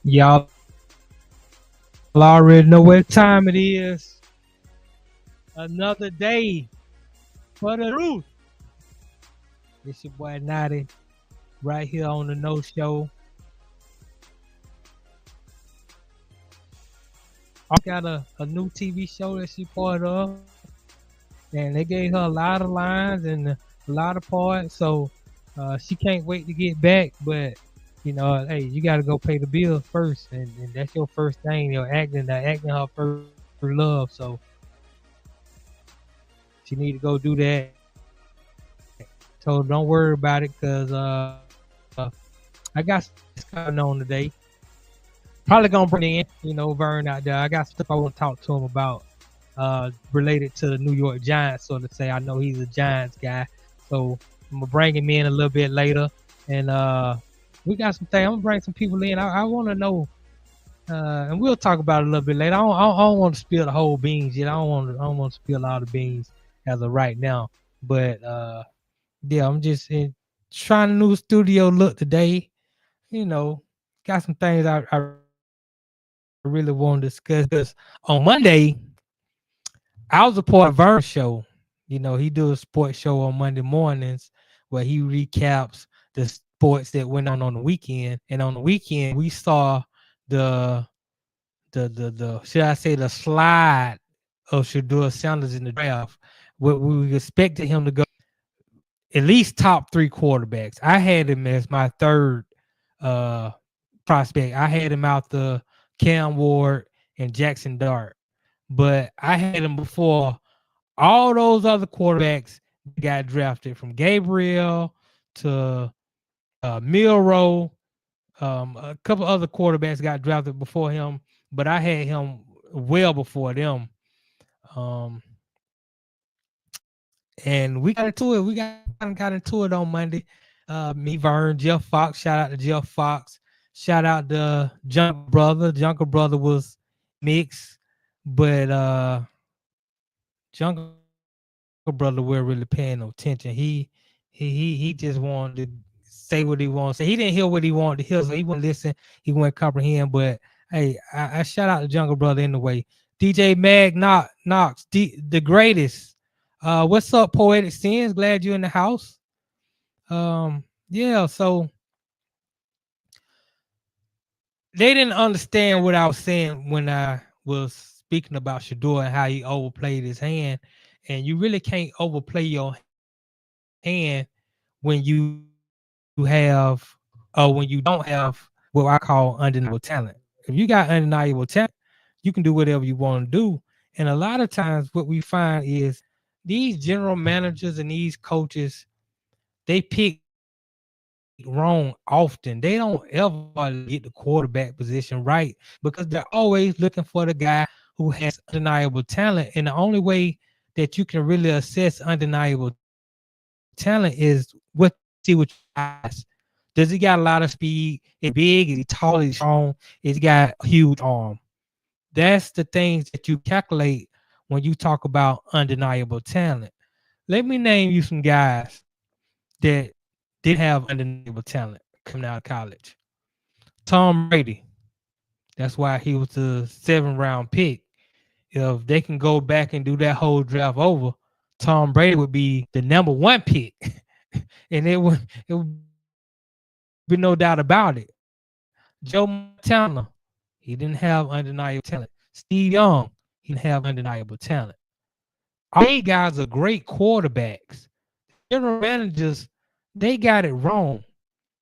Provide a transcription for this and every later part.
Y'all already know what time it is. Another day for the truth. It's your boy Notty right here on the No Show. I got a new TV show that she part of, and they gave her a lot of lines and a lot of parts. So she can't wait to get back. But hey, you got to go pay the bills first, and that's your first thing. You're acting her first love. So she need to go do that. Told her don't worry about it because I got some guests coming on today. Probably gonna bring in, Vern out there. I got stuff I want to talk to him about related to the New York Giants, so to say. I know he's a Giants guy. So I'm gonna bring him in a little bit later. And we got some things. I'm gonna bring some people in. I wanna know and we'll talk about it a little bit later. I don't want to spill the whole beans yet. I don't want to spill all the beans as of right now. But yeah, I'm just trying a new studio look today. You know, got some things I really want to discuss because on Monday I was a part of Vern's show. He do a sports show on Monday mornings where he recaps the sports that went on the weekend. And on the weekend, we saw the the should I say the slide of Shedeur Sanders in the draft. What we expected him to go at least top three quarterbacks. I had him as my third uh prospect. I had him out the Cam Ward and Jackson Dart. But I had him before all those other quarterbacks that got drafted from Gabriel to Milrow. A couple other quarterbacks got drafted before him, but I had him well before them. Um, and we got into it. We got into it on Monday. Me, Vern, Jeff Fox. Shout out to Jeff Fox. Shout out to Junker Brother. Junker Brother was mixed, but Junker Brother wasn't really paying no attention. He just wanted to say what he wanted to say. He didn't hear what he wanted to hear, so he wouldn't listen. He wouldn't comprehend. But hey, I shout out to Jungle Brother anyway. DJ Mag Knox, the greatest. What's up, Poetic Sins? Glad you're in the house. Yeah. So they didn't understand what I was saying when I was speaking about Shedeur and how he overplayed his hand. And you really can't overplay your hand when you have when you don't have what I call undeniable talent. If you got undeniable talent, you can do whatever you want to do. And a lot of times what we find is these general managers and these coaches, they pick wrong often. They don't ever get the quarterback position right because they're always looking for the guy who has undeniable talent. And the only way that you can really assess undeniable talent is what you see with your eyes. Does he got a lot of speed? Is he big? Is he tall? Is he strong? Is he got a huge arm? That's the things that you calculate when you talk about undeniable talent. Let me name you some guys that didn't have undeniable talent coming out of college. Tom Brady. That's why he was the 7th round pick. If they can go back and do that whole draft over, Tom Brady would be the number 1 pick. And it would be no doubt about it. Joe Montana, he didn't have undeniable talent. Steve Young, he didn't have undeniable talent. All these guys are great quarterbacks. The general managers, they got it wrong.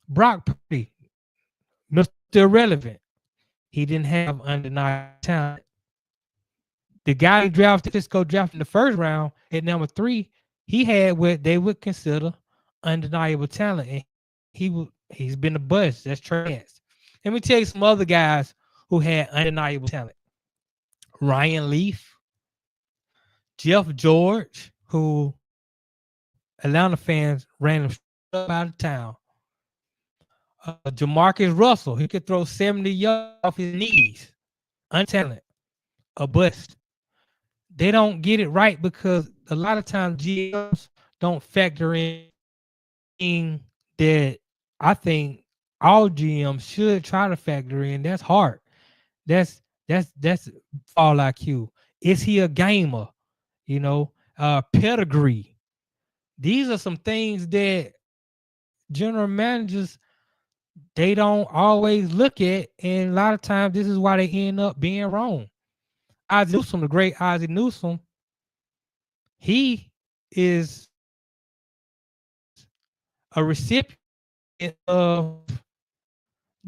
Brock Purdy, Mr. Irrelevant, he didn't have undeniable talent. The guy who drafted Cisco drafted in the first round at number 3, he had what they would consider undeniable talent, and he's been a bust. That's Trey Lance. Let me tell you some other guys who had undeniable talent. Ryan Leaf, Jeff George, who Atlanta fans ran him straight up out of town. Jamarcus Russell, he could throw 70 yards off his knees. Untalented, a bust. They don't get it right because a lot of times GMs don't factor in that I think all GMs should try to factor in. That's hard. That's fall IQ. Is he a gamer? Pedigree. These are some things that general managers they don't always look at, and a lot of times this is why they end up being wrong. Ozzie Newsome, the great Ozzie Newsome, he is a recipient of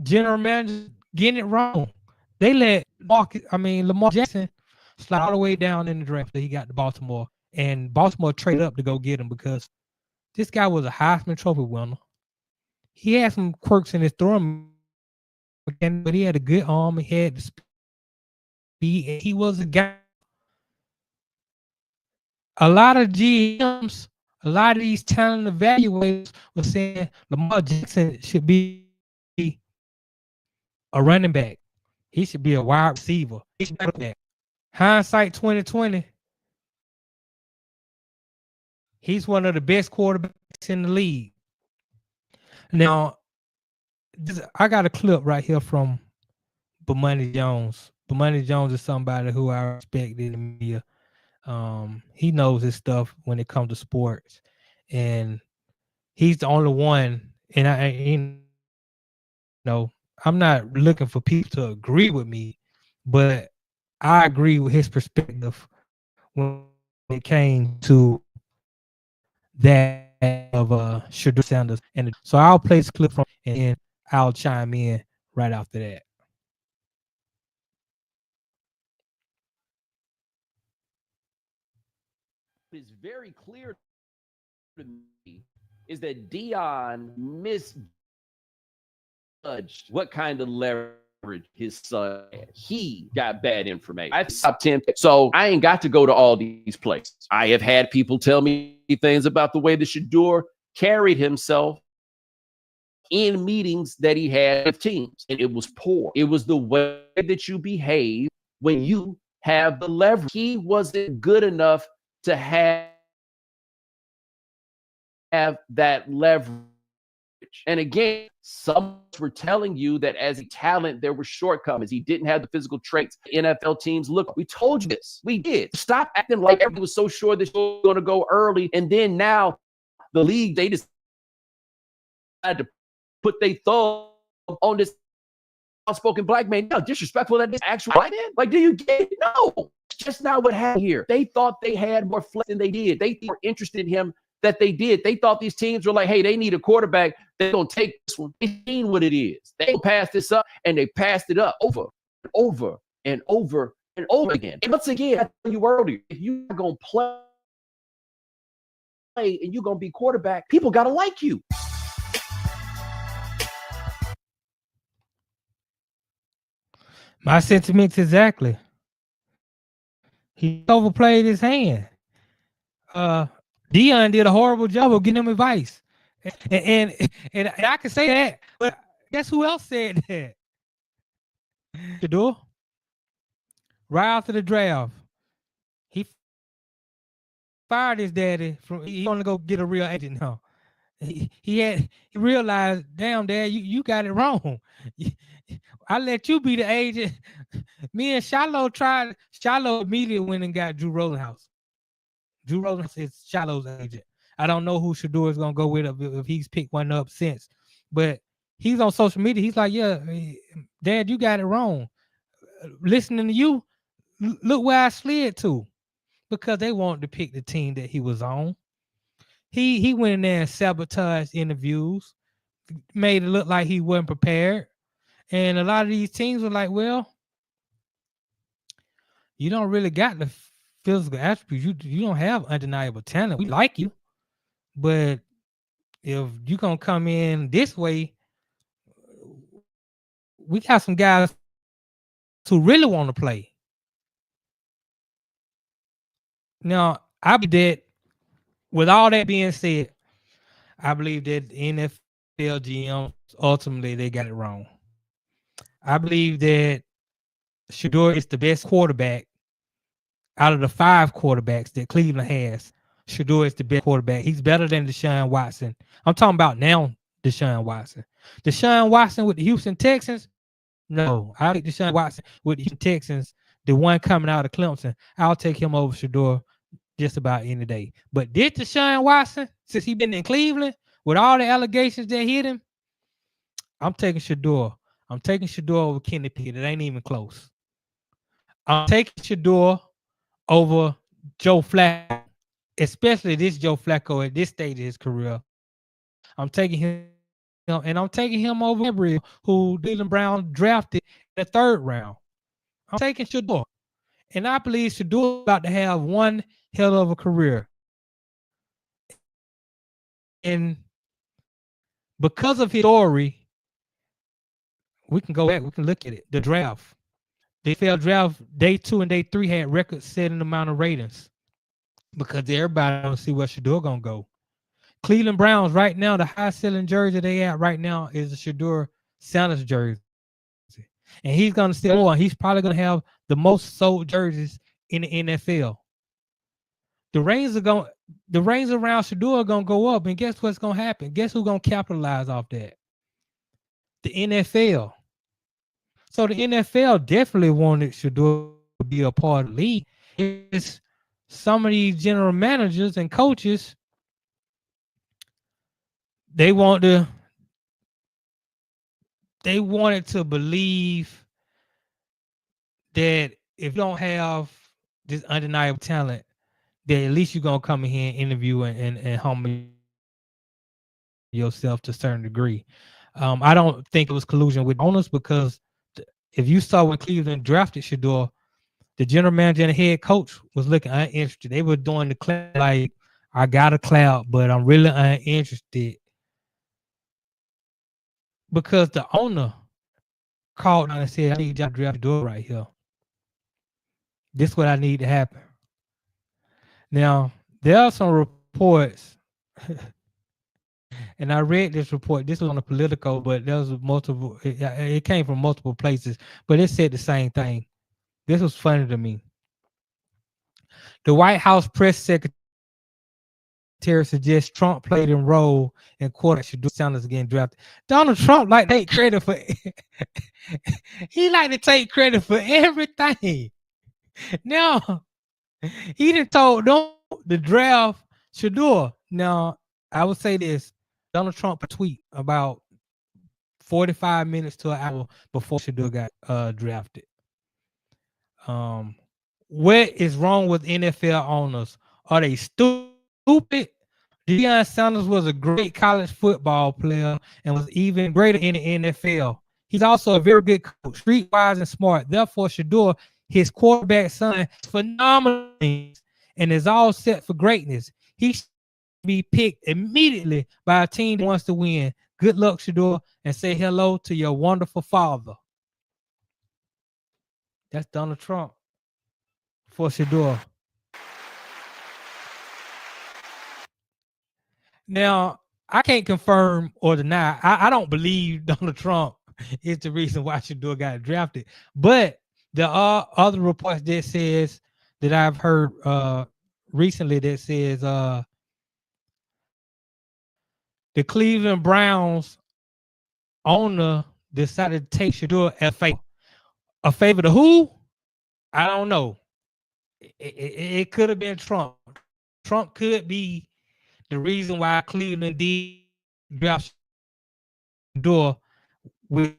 general managers getting it wrong. They let Lamar Jackson slide all the way down in the draft that he got to Baltimore, and Baltimore traded up to go get him because this guy was a Heisman Trophy winner. He had some quirks in his throwing mechanic, but he had a good arm. He had the speed, and he was a guy. A lot of GMs, a lot of these talent evaluators were saying Lamar Jackson should be a running back. He should be a wide receiver. He should be a running back. Hindsight 2020, he's one of the best quarterbacks in the league. Now, I got a clip right here from Bomani Jones. Bomani Jones is somebody who I respect in the media. He knows his stuff when it comes to sports, and he's the only one. And I'm not looking for people to agree with me, but I agree with his perspective when it came to that of Shedeur Sanders. And so I'll play this clip from, and then I'll chime in right after that. It's very clear to me is that Dion misjudged what kind of leverage his son had. He got bad information. I top 10, so I ain't got to go to all these places. I have had people tell me things about the way the Shedeur carried himself in meetings that he had with teams, and it was poor. It was the way that you behave when you have the leverage. He wasn't good enough to have that leverage. And again, some were telling you that as a talent, there were shortcomings. He didn't have the physical traits. NFL teams, look, we told you this. We did. Stop acting like everybody was so sure that you were going to go early. And then now the league, they just had to put their thumb on this outspoken black man. No, disrespectful that this actual white man. Like, do you get it? No. Just not what happened here. They thought they had more flex than they did. They were interested in him that they did. They thought these teams were like, hey, they need a quarterback. They're going to take this one. They seen what it is. They pass this up, and they passed it up over and over and over and over again. And once again, I told you earlier, if you're going to play and you're going to be quarterback, people got to like you. My sentiments exactly. He overplayed his hand. Dion did a horrible job of getting him advice, and I can say that. But guess who else said that? Shedeur. Right after the draft, he fired his daddy. He want to go get a real agent now. He realized, damn, Dad, you got it wrong. I let you be the agent. Me and Shiloh tried. Shiloh immediately went and got Drew Rosenhaus. Drew Rosenhaus is Shiloh's agent. I don't know who Shedeur is gonna go with if he's picked one up since, but he's on social media. He's like, yeah, Dad, you got it wrong. Listening to you, look where I slid to, because they wanted to pick the team that he was on. He went in there and sabotaged interviews, made it look like he wasn't prepared. And a lot of these teams were like, well, you don't really got the physical attributes. You don't have undeniable talent. We like you. But if you're going to come in this way, we got some guys who really want to play. Now, I believe that with all that being said, I believe that NFL GMs ultimately they got it wrong. I believe that Shedeur is the best quarterback out of the 5 quarterbacks that Cleveland has. Shedeur is the best quarterback. He's better than Deshaun Watson. I'm talking about now, Deshaun Watson. Deshaun Watson with the Houston Texans. No, I'll take Deshaun Watson with the Houston Texans. The one coming out of Clemson. I'll take him over Shedeur just about any day. But did Deshaun Watson, since he been in Cleveland with all the allegations that hit him, I'm taking Shedeur. I'm taking Shedeur over Kenny Pickett. It ain't even close. I'm taking Shedeur over Joe Flacco, especially this Joe Flacco at this stage of his career. I'm taking him, and I'm taking him over Gabriel, who the Cleveland Browns drafted in the third round. I'm taking Shedeur. And I believe Shedeur is about to have one hell of a career. And because of his story, we can go back, we can look at it. The draft. The NFL draft day 2 and day 3 had record setting amount of ratings because everybody want to see where Shedeur gonna go. Cleveland Browns right now, the high selling jersey they at right now is the Shedeur Sanders jersey. And he's gonna sell more. He's probably gonna have the most sold jerseys in the NFL. The reins are going the reins around Shedeur are gonna go up, and guess what's gonna happen? Guess who's gonna capitalize off that? The NFL. So the NFL definitely wanted Shedeur to be a part of the league. It's some of these general managers and coaches, they want to they wanted to believe that if you don't have this undeniable talent, that at least you're gonna come in here and interview and humble yourself to a certain degree. I don't think it was collusion with the owners because if you saw when Cleveland drafted Shedeur, the general manager and the head coach was looking uninterested. They were doing the clap like, I got a clout, but I'm really uninterested because the owner called down and said, I need y'all to draft Shedeur right here. This is what I need to happen. Now, there are some reports, and I read this report. This was on the Politico, but there was multiple. It came from multiple places, but it said the same thing. This was funny to me. The White House press secretary suggests Trump played a role in quarterback Shedeur Sanders getting drafted. Donald Trump like to take credit for. He like to take credit for everything. Now he done told them the draft Shedeur. Now I would say this: Donald Trump put a tweet about 45 minutes to an hour before Shedeur got drafted. Um, what is wrong with NFL owners? Are they stupid? Deion Sanders was a great college football player and was even greater in the NFL. He's also a very good coach, streetwise and smart. Therefore, Shedeur, his quarterback son, phenomenal things and is all set for greatness. He should be picked immediately by a team that wants to win. Good luck, Shedeur, and say hello to your wonderful father. That's Donald Trump for Shedeur. Now, I can't confirm or deny. I don't believe Donald Trump is the reason why Shedeur got drafted. But there are other reports that says that I've heard recently that says the Cleveland Browns owner decided to take Shedeur as a favor. A favor to who? I don't know. It could have been Trump. Trump could be the reason why Cleveland did draft Shedeur with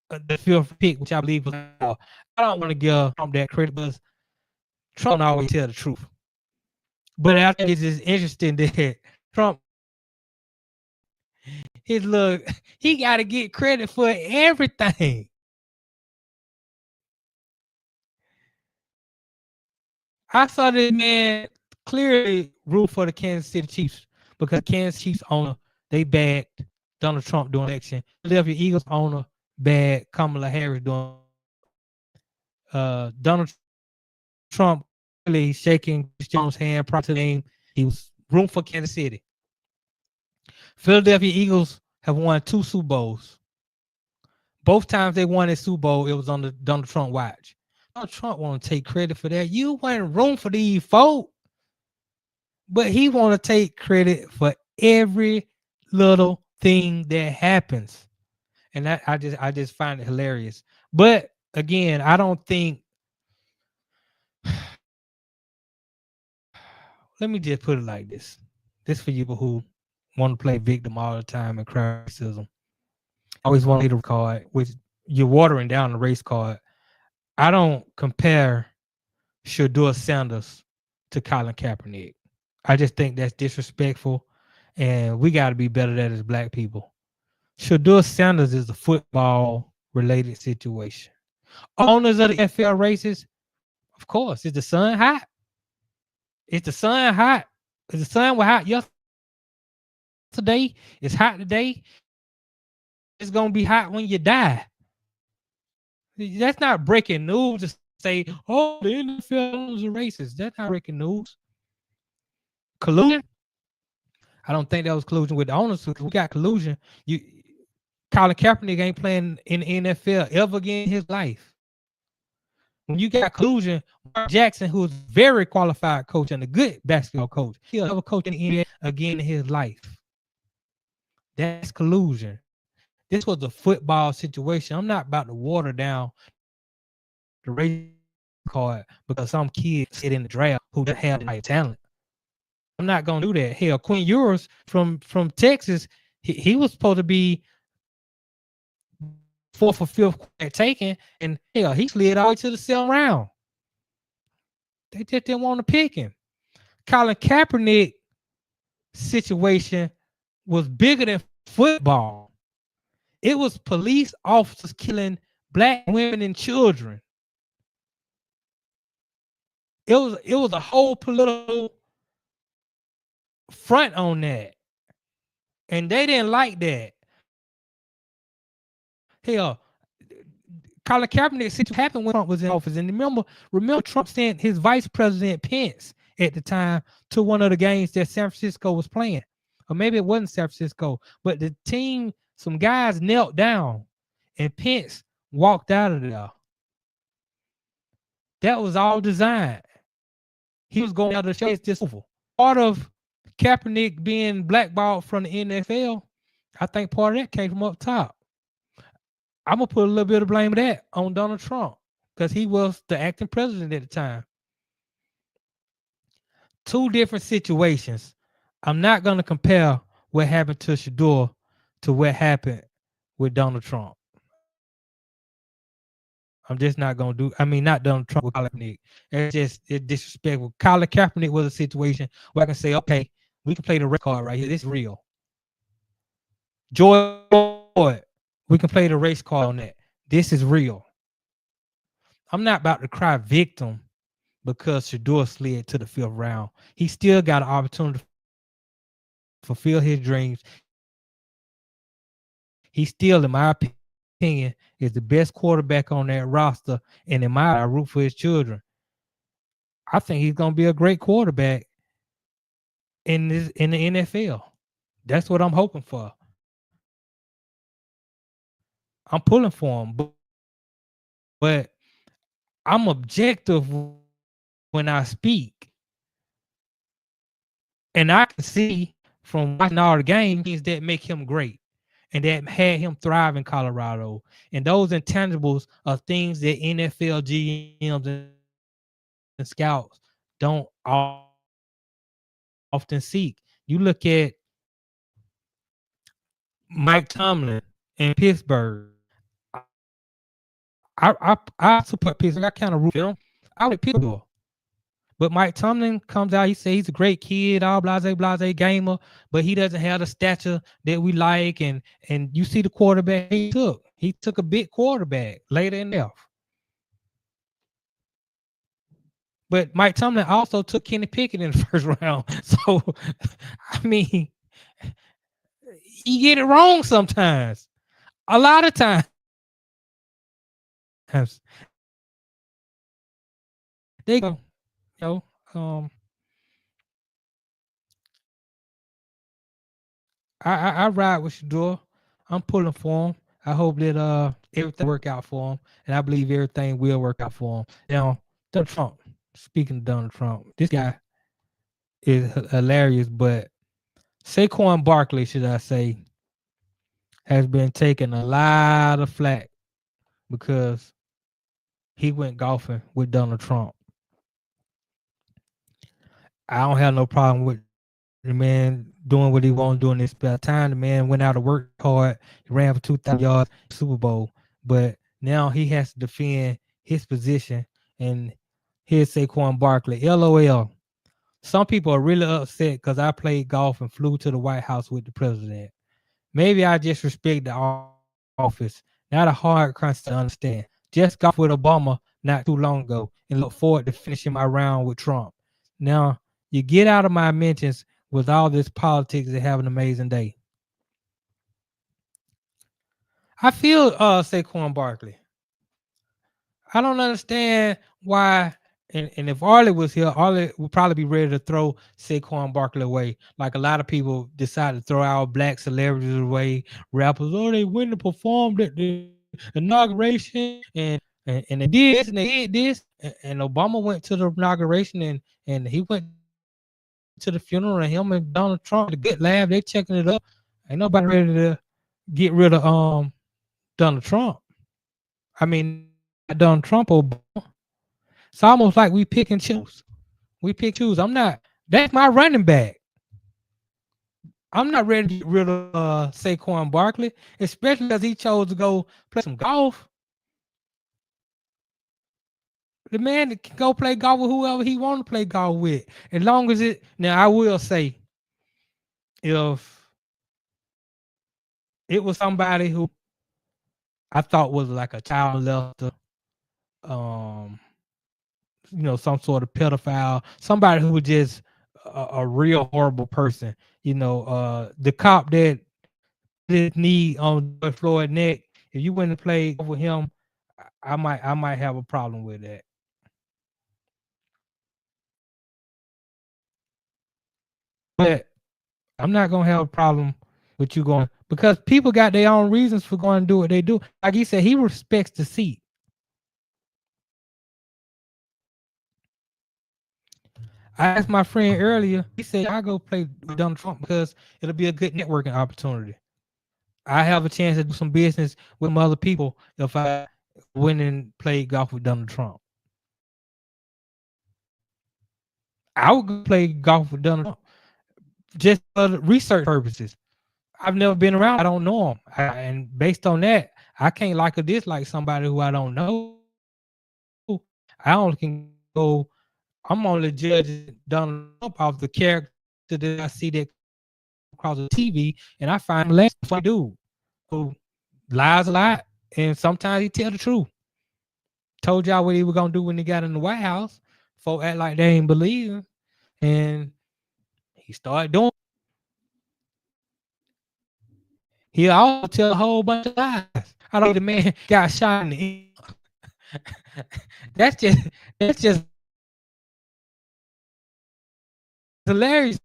the fifth pick, which I believe was overall. I don't want to give Trump that credit because Trump don't always tell the truth. But I think it's just interesting that Trump, his look, he got to get credit for everything. I saw this man clearly root for the Kansas City Chiefs because the Kansas Chiefs owner, they backed Donald Trump during the election. Philadelphia Eagles owner backed Kamala Harris during the election. Donald Trump clearly shaking Chris Jones' hand prior to the game. He was room for Kansas City. Philadelphia Eagles have won 2 Super Bowls. Both times they won a Super Bowl, it was on the Donald Trump watch. Donald Trump want to take credit for that. You wasn't room for these folk, but he want to take credit for every little thing that happens. And that I just find it hilarious. But again, I don't think let me just put it like this. This for you people who want to play victim all the time and cry racism. Always want to hit a card, which you're watering down the race card. I don't compare Shedeur Sanders to Colin Kaepernick. I just think that's disrespectful, and we got to be better at that as black people. Shedeur Sanders is a football related situation. Owners of the NFL races, of course, is the sun hot? Is the sun hot? Is the sun was hot yesterday? It's hot today. It's gonna be hot when you die. That's not breaking news to say, oh, the NFL owners are racist. That's not breaking news. Collusion? I don't think that was collusion with the owners. We got collusion. You Colin Kaepernick ain't playing in the NFL ever again in his life. When you got collusion, Mark Jackson, who is a very qualified coach and a good basketball coach, he'll never coach in the NBA again in his life. That's collusion. This was a football situation. I'm not about to water down the race card because some kid said in the draft who doesn't have the type of talent. I'm not gonna do that. Hell, Quinn Ewers from Texas, he was supposed to be the fourth or fifth taken, and hell, he slid all the way to the 7th round. They just didn't want to pick him. Colin Kaepernick situation was bigger than football. It was police officers killing black women and children. It was a whole political front on that, and they didn't like that. Hell, Colin Kaepernick situation happened when Trump was in office, and remember Trump sent his vice president Pence at the time to one of the games that San Francisco was playing, or maybe it wasn't San Francisco, but the team, some guys knelt down, and Pence walked out of there. That was all designed. He was going out to show it's just over. Part of Kaepernick being blackballed from the NFL, I think part of that came from up top. I'm gonna put a little bit of blame of that on Donald Trump because he was the acting president at the time. Two different situations. I'm not gonna compare what happened to Shedeur to what happened with Donald Trump. I'm just not gonna do. I mean, not Donald Trump with Colin Kaepernick. It's disrespectful. Colin Kaepernick was a situation where I can say, okay, we can play the race card right here. This is real. George Floyd, we can play the race card on that. This is real. I'm not about to cry victim because Shedeur slid to the 5th round. He still got an opportunity to fulfill his dreams. He still, in my opinion, is the best quarterback on that roster. And in my eyes, I root for his children. I think he's gonna be a great quarterback in the NFL. That's what I'm hoping for. I'm pulling for him, but I'm objective when I speak. And I can see from watching all the games that make him great and that had him thrive in Colorado. And those intangibles are things that NFL GMs and scouts don't often seek. You look at Mike Tomlin in Pittsburgh. I support Pittsburgh. I kind of root for them. I like Pittsburgh. But Mike Tomlin comes out, he says he's a great kid, all blase gamer, but he doesn't have the stature that we like. And you see the quarterback he took. He took a big quarterback later in the F. But Mike Tomlin also took Kenny Pickett in the 1st round. So I mean, he get it wrong sometimes. A lot of times. They go, um, I ride with Shedeur. I'm pulling for him. I hope that everything work out for him, and I believe everything will work out for him. Now, Donald Trump. Speaking of Donald Trump, this guy is hilarious. But Saquon Barkley, should I say, has been taking a lot of flack because he went golfing with Donald Trump. I don't have no problem with the man doing what he want to do in his spare time. The man went out to work hard. He ran for 2,000 yards, Super Bowl. But now he has to defend his position. And here's Saquon Barkley. LOL. Some people are really upset because I played golf and flew to the White House with the president. Maybe I just respect the office, not a hard concept to understand. Just golf with Obama not too long ago and look forward to finishing my round with Trump. Now, you get out of my mentions with all this politics and have an amazing day. I feel Saquon Barkley. I don't understand why. And if Arlie was here, Arlie would probably be ready to throw Saquon Barkley away. Like a lot of people decide to throw our black celebrities away, rappers. Oh, they went to perform at the inauguration, and they did this and they did this. And Obama went to the inauguration and he went to the funeral, and him and Donald Trump had a good laugh. They checking it up. Ain't nobody ready to get rid of Donald Trump. I mean, not Donald Trump, Obama. It's almost like we pick and choose. We pick and choose. I'm not. That's my running back. I'm not ready to get rid of Saquon Barkley, especially because he chose to go play some golf. The man can go play golf with whoever he want to play golf with, as long as it. Now, I will say, if it was somebody who I thought was like a child molester, um, some sort of pedophile, somebody who was just a real horrible person. The cop that put his knee on George Floyd's neck. If you went and played with him, I might have a problem with that. But I'm not gonna have a problem with you going because people got their own reasons for going to do what they do. Like he said, he respects the seat. I asked my friend earlier. He said I go play with Donald Trump because it'll be a good networking opportunity. I have a chance to do some business with some other people if I went and played golf with Donald Trump. I would go play golf with Donald Trump just for research purposes. I've never been around. I don't know him, and based on that, I can't like or dislike somebody who I don't know. I only can go. I'm only judging Donald Trump off the character that I see that comes across the TV, and I find him hilarious. Funny dude who lies a lot, and sometimes he tell the truth. Told y'all what he was gonna do when he got in the White House. Folk act like they ain't believe him, and he started doing. He also tell a whole bunch of lies. I don't think the man got shot in the ear. that's just hilarious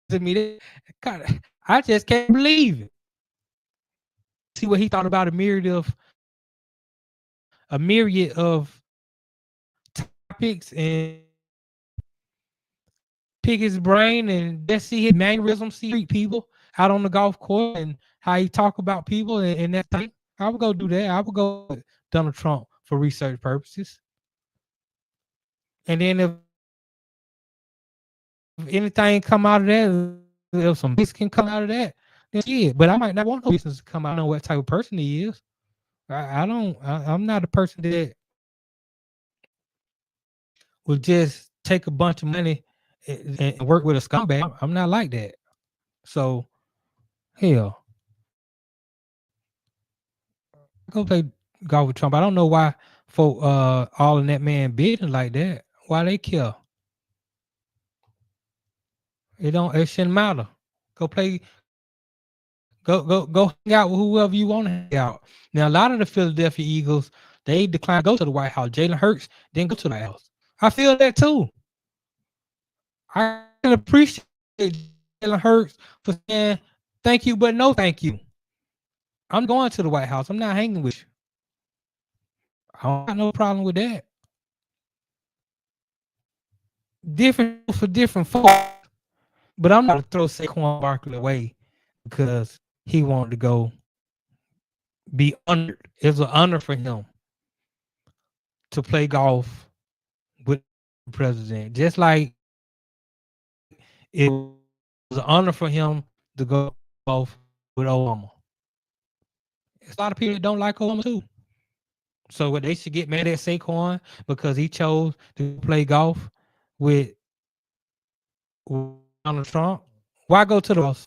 to me. God, I just can't believe it. See what he thought about a myriad of topics and pick his brain and just see his mannerisms, see treat people out on the golf course and how he talk about people and that thing. I would go do that. I would go with Donald Trump for research purposes. And then if anything come out of that, if some business can come out of that, then shit. But I might not want no business to come out. I know what type of person he is. I'm not a person that will just take a bunch of money and work with a scumbag. I'm not like that. So hell, I go play golf with Trump. I don't know why folk all in that man business like that. Why they care? It shouldn't matter. Go play go hang out with whoever you want to hang out. Now a lot of the Philadelphia Eagles, they declined to go to the White House. Jalen Hurts didn't go to the White House. I feel that too. I can appreciate Jalen Hurts for saying thank you, but no thank you. I'm going to the White House. I'm not hanging with you. I don't got no problem with that. Different for different folks. But I'm not gonna throw Saquon Barkley away because he wanted to go be honored. It's an honor for him to play golf with the president, just like it was an honor for him to go golf with Obama. It's a lot of people that don't like Obama too. So what, they should get mad at Saquon because he chose to go play golf with Donald Trump. Why go to the White House?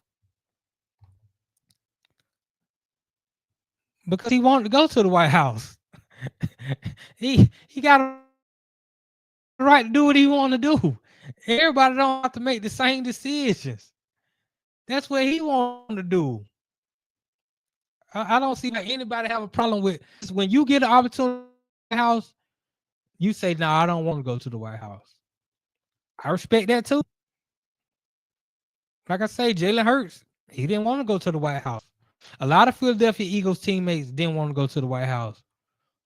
Because he wanted to go to the White House. He got a right to do what he want to do. Everybody don't have to make the same decisions. That's what he want to do. I don't see why anybody have a problem with when you get an opportunity to go to the White House. You say, "No, I don't want to go to the White House." I respect that too. Like I say, Jalen Hurts, he didn't want to go to the White House. A lot of Philadelphia Eagles teammates didn't want to go to the White House.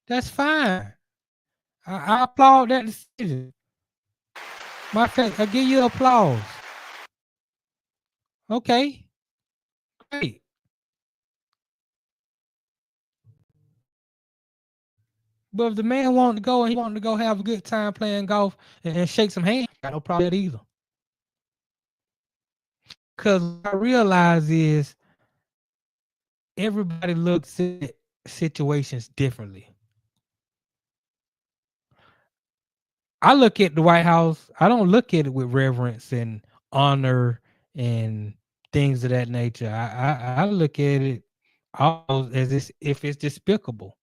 That's fine. I applaud that decision. My fact, I give you applause. Okay, great. But if the man wanted to go and he wanted to go have a good time playing golf and shake some hands, I got no problem with that either. Because what I realize is everybody looks at situations differently. I look at the White House, I don't look at it with reverence and honor and things of that nature. I look at it almost as if it's despicable.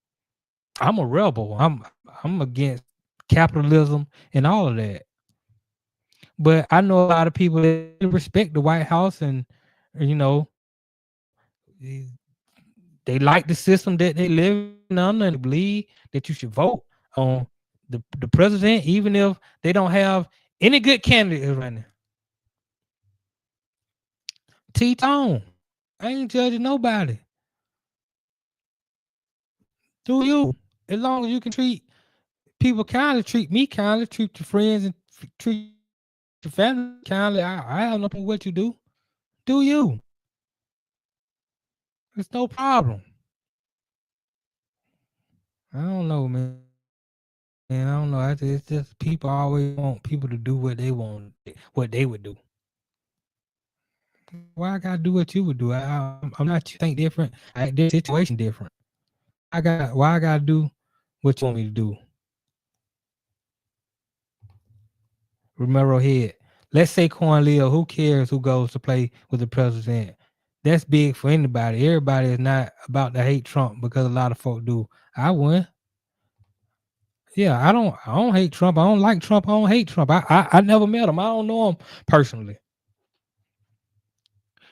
I'm a rebel. I'm against capitalism and all of that. But I know a lot of people that really respect the White House and you know they like the system that they live under and they believe that you should vote on the president even if they don't have any good candidates right now. T-Tone. I ain't judging nobody. Do you? As long as you can treat people kindly, treat me kindly, treat your friends and treat your family kindly, I have no problem with what you do. Do you? It's no problem. I don't know, man. I don't know. It's just people always want people to do what they want, what they would do. Why I gotta do what you would do? I'm not you think different. I act this situation different. Why I gotta do what you want me to do? Romero head. Let's say Cornelio, who cares who goes to play with the president? That's big for anybody. Everybody is not about to hate Trump because a lot of folk do. I wouldn't. Yeah, I don't hate Trump. I don't like Trump. I don't hate Trump. I never met him. I don't know him personally.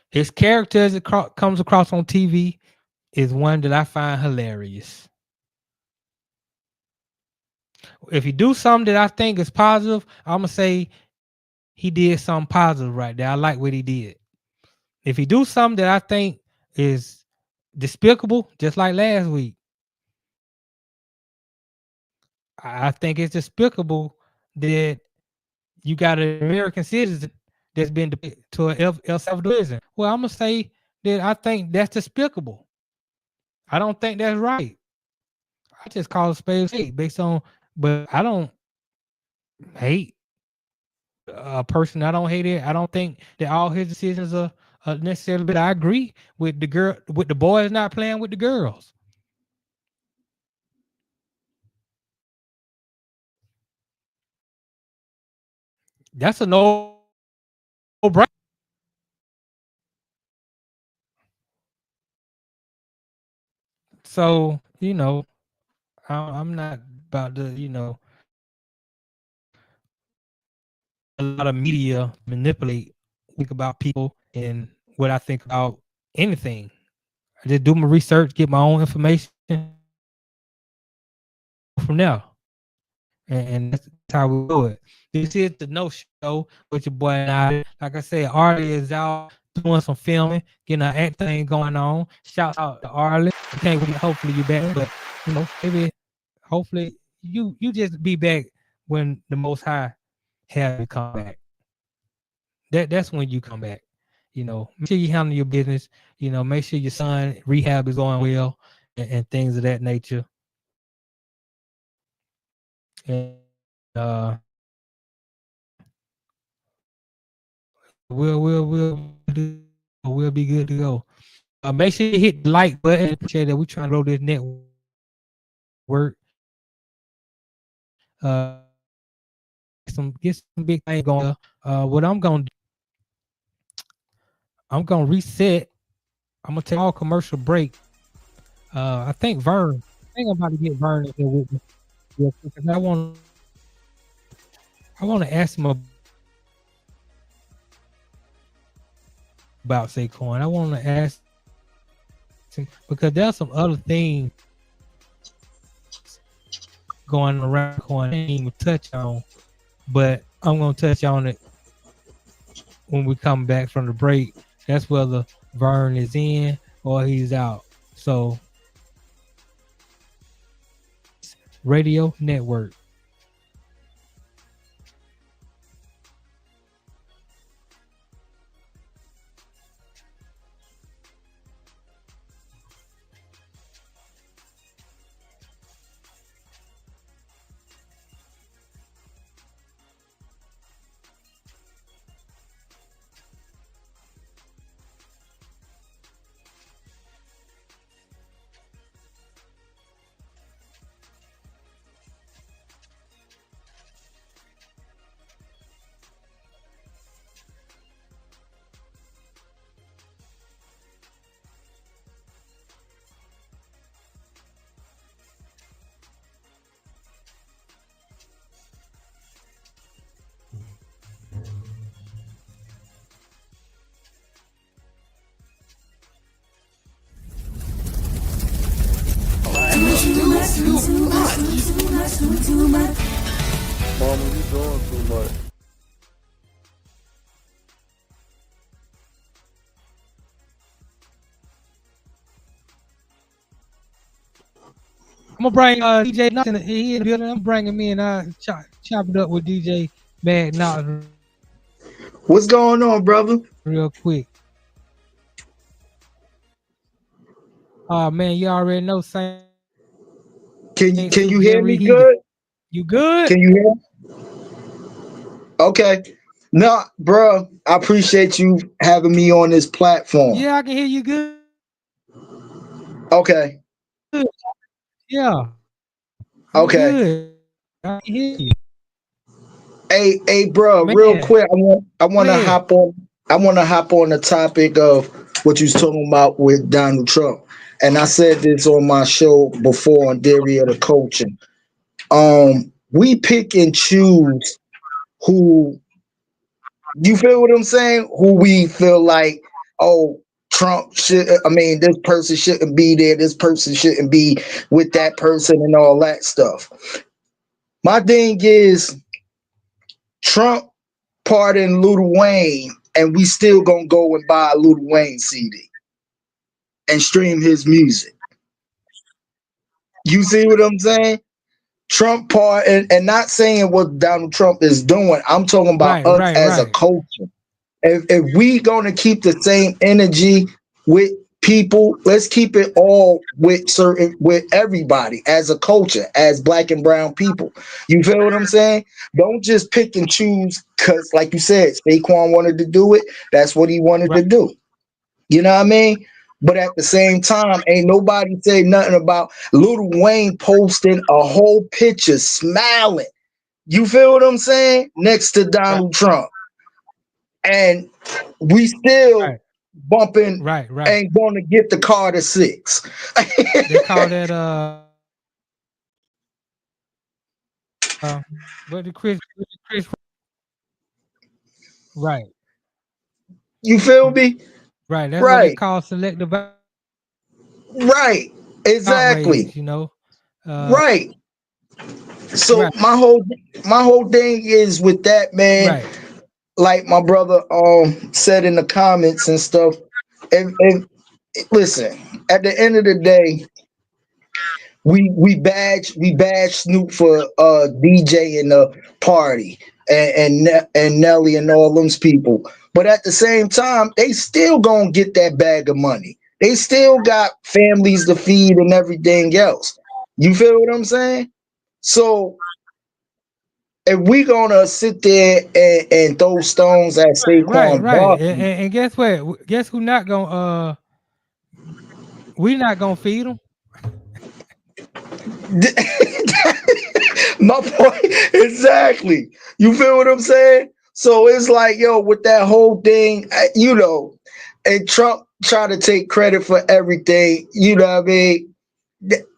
His character as it comes across on TV is one that I find hilarious. If he do something that I think is positive, I'm gonna say he did something positive right there. I like what he did. If he do something that I think is despicable, just like last week, I think it's despicable that you got an American citizen that's been to a El Salvador prison. Well, I'm gonna say that I think that's despicable. I don't think that's right. I just call it spade a spade based on, but I don't hate a person. I don't hate it. I don't think that all his decisions are necessarily. But I agree with the girl, with the boys not playing with the girls. That's a no brainer. So I'm not about to let a lot of media manipulate think about people and what I think about anything. I just do my research, get my own information, and go from there. And that's how we do it. This is the No Show with your boy Notty. Like I said, Arle is out doing some filming, getting an act thing going on. Shout out to Arle. Can't wait. Hopefully you back, but maybe hopefully you just be back when the Most High have you come back. That's when you come back. Make sure you handle your business. Make sure your son rehab is going well. and things of that nature. And we'll be good to go. Make sure you hit the like button. Appreciate that. We trying to grow this network. Get some big things going. What I'm gonna do, I'm gonna reset. I'm gonna take all commercial break. I think Vern. I think I'm about to get Vern in here with me. Yeah, because I want to ask him about Saquon. I want to ask him because there's some other things going around Saquon I didn't even touch on, but I'm gonna touch on it when we come back from the break. That's whether Vern is in or he's out. So Radio Network. Mama, you doing too much. I'm gonna bring DJ Knox in the building. I'm bringing me and chop it up with DJ Mad Knox What's going on, brother? real quick. Man, you already know Saint Can Suit you been hear me reheated. good? You good? Can you hear? Okay. No, bro, I appreciate you having me on this platform. Yeah, I can hear you good. Okay. Yeah, I'm Okay. good. I can hear you. Hey, bro, real Man, quick, I go want to ahead. hop on. I want to hop on the topic of what you was talking about with Donald Trump, and I said this on my show before on Theory of the Coaching. We pick and choose who. You feel what I'm saying? Who we feel like, oh, Trump should, I mean, this person shouldn't be there, this person shouldn't be with that person and all that stuff. My thing is, Trump pardoned Lil Wayne, and we still gonna go and buy a Lil Wayne CD and stream his music. You see what I'm saying? Trump and not saying what Donald Trump is doing. I'm talking about Right, us right, as a right. culture. If we gonna keep the same energy with people, let's keep it all with everybody as a culture, as black and brown people. You feel what I'm saying? Don't just pick and choose because, like you said, Saquon wanted to do it. That's what he wanted Right, to do. You know what I mean? But at the same time, ain't nobody say nothing about Lil Wayne posting a whole picture smiling. You feel what I'm saying? Next to right, Donald Trump. And we still right, bumping right. ain't going to get the Carter 6. They call that what the Chris right, You feel me? right. That's what they Right. call selective Right. Exactly. outrage, you know. Uh Right. So right, my whole thing is with that, man, right, like my brother said in the comments and stuff. If listen, at the end of the day, we badge Snoop for DJ in the party and Nelly and all them people. But at the same time, they still gonna get that bag of money. They still got families to feed and everything else. You feel what I'm saying? So if we gonna sit there and throw stones at Right, Saquon right. Barkley, And guess what? Guess who not gonna we not gonna feed them. my point exactly. You feel what I'm saying? So it's like, yo, with that whole thing, and Trump try to take credit for everything. You know what I mean?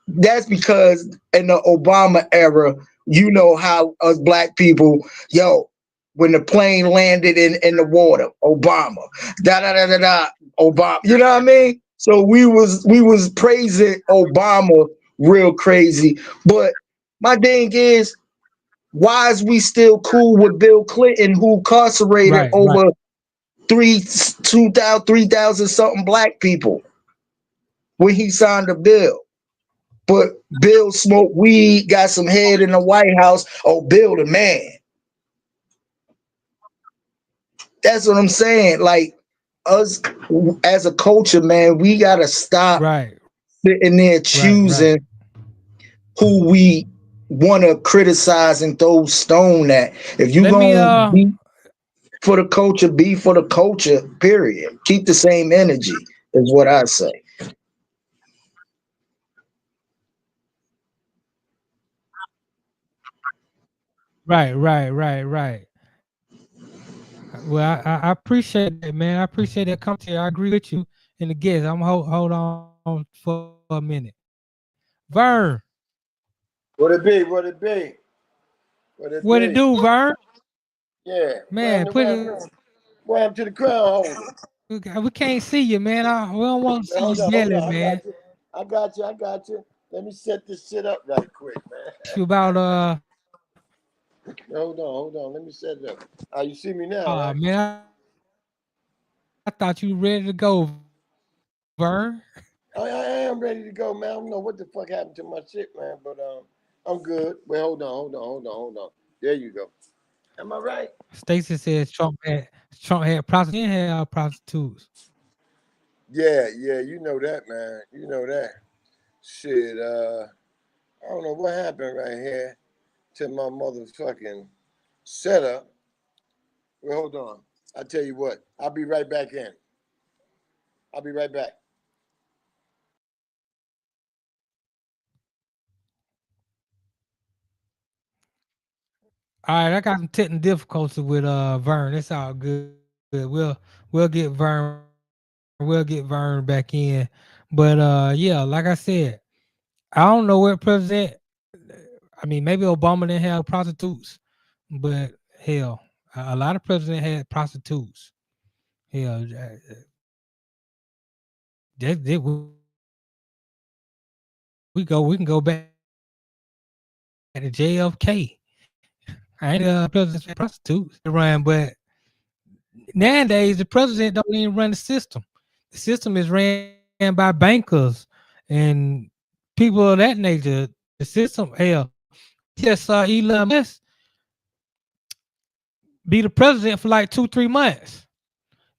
That's because in the Obama era, you know how us black people, yo, when the plane landed in the water, Obama, da da da da da, Obama. You know what I mean? So we was praising Obama real crazy. But my thing is, why is we still cool with Bill Clinton, who incarcerated Right, right. over 3,000 something black people when he signed the bill? But Bill smoked weed, got some head in the White House. Oh, Bill the man. That's what I'm saying. Like us as a culture, man, we gotta stop Right, sitting there right, right. choosing who we want to criticize and throw stone at. If you Let me gonna be for the culture, be for the culture. Period. Keep the same energy. Is what I say. right, right, right, right. Well, I appreciate that, man. I appreciate that commentary. I agree with you. And again, I'm hold on for a minute. Vern, What it be? What it be? What it what it be? do, Vern? Yeah. Man, put it. Wham to the crown holder. We can't see you, man. We don't want to Man, see your hold belly, on. I man. got you. I got you. I got you. Let me set this shit up right quick, man. You about Hold on. Let me set it up. You see me now, oh right? man, I thought you ready to go, Vern. I am ready to go, man. I don't know what the fuck happened to my shit, man, but I'm good. Wait, hold on. There you go. Am I right? Stacy says Trump had prostitutes. He didn't have prostitutes. Yeah, you know that, man. You know that. Shit, I don't know what happened right here to my motherfucking setup. Well, hold on. I tell you what, I'll be right back in. I'll be right back. All right, I got some technical difficulty with Vern. It's all good. We'll get Vern back in. But yeah, like I said, I don't know what president. I mean, maybe Obama didn't have prostitutes, but hell, a lot of presidents had prostitutes. Hell, we can go back to JFK. I ain't presidents had prostitutes. They run, but nowadays the president don't even run the system. The system is ran by bankers and people of that nature. The system, hell, we just saw Elon Musk be the president for like 2-3 months.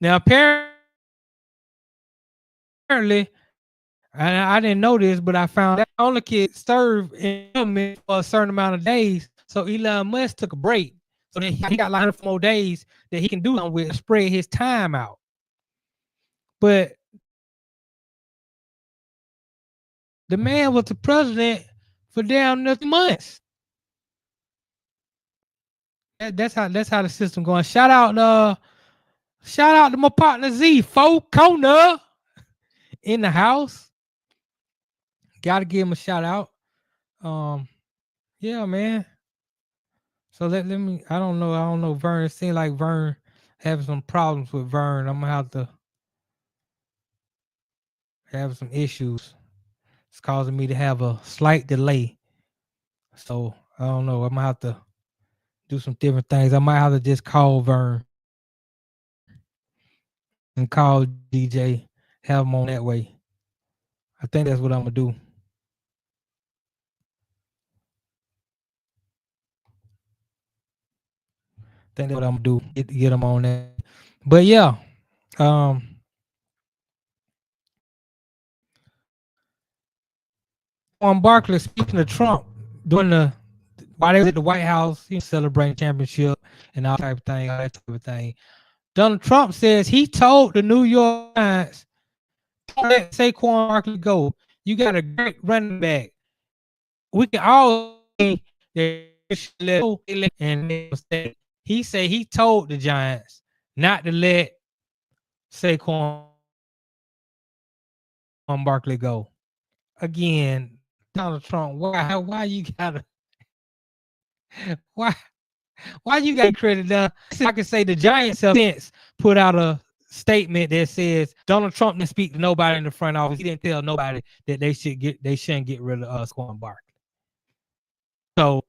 Now apparently, and I didn't know this, but I found out only get served in government for a certain amount of days. So Elon Musk took a break. So then he got like 104 more days that he can do something with and spread his time out. But the man was the president for damn near 3 months. That's how the system going. Shout out to my partner Z, Four Corner in the house. Gotta give him a shout out. Um, yeah, man. So let me. I don't know. Vern. It seems like Vern having some problems with Vern. I'm gonna have to have some issues. It's causing me to have a slight delay. So I don't know. I'm gonna have to do some different things. I might have to just call Vern and call DJ, have him on that way. I think that's what I'm gonna do. I think that's what I'm gonna do. Get him on that. But yeah, um, on Barkley speaking to Trump during the while they was at the White House, celebrating championship and all type of thing, all that type of thing. Donald Trump says he told the New York Giants, "Don't let Saquon Barkley go. You got a great running back. We can all see that you should let go and make a mistake." He said he told the Giants not to let Saquon Barkley go. Again, Donald Trump, why you gotta why why you got credit done? I can say the Giants have since put out a statement that says Donald Trump didn't speak to nobody in the front office. He didn't tell nobody that they shouldn't get rid of Saquon Barkley. So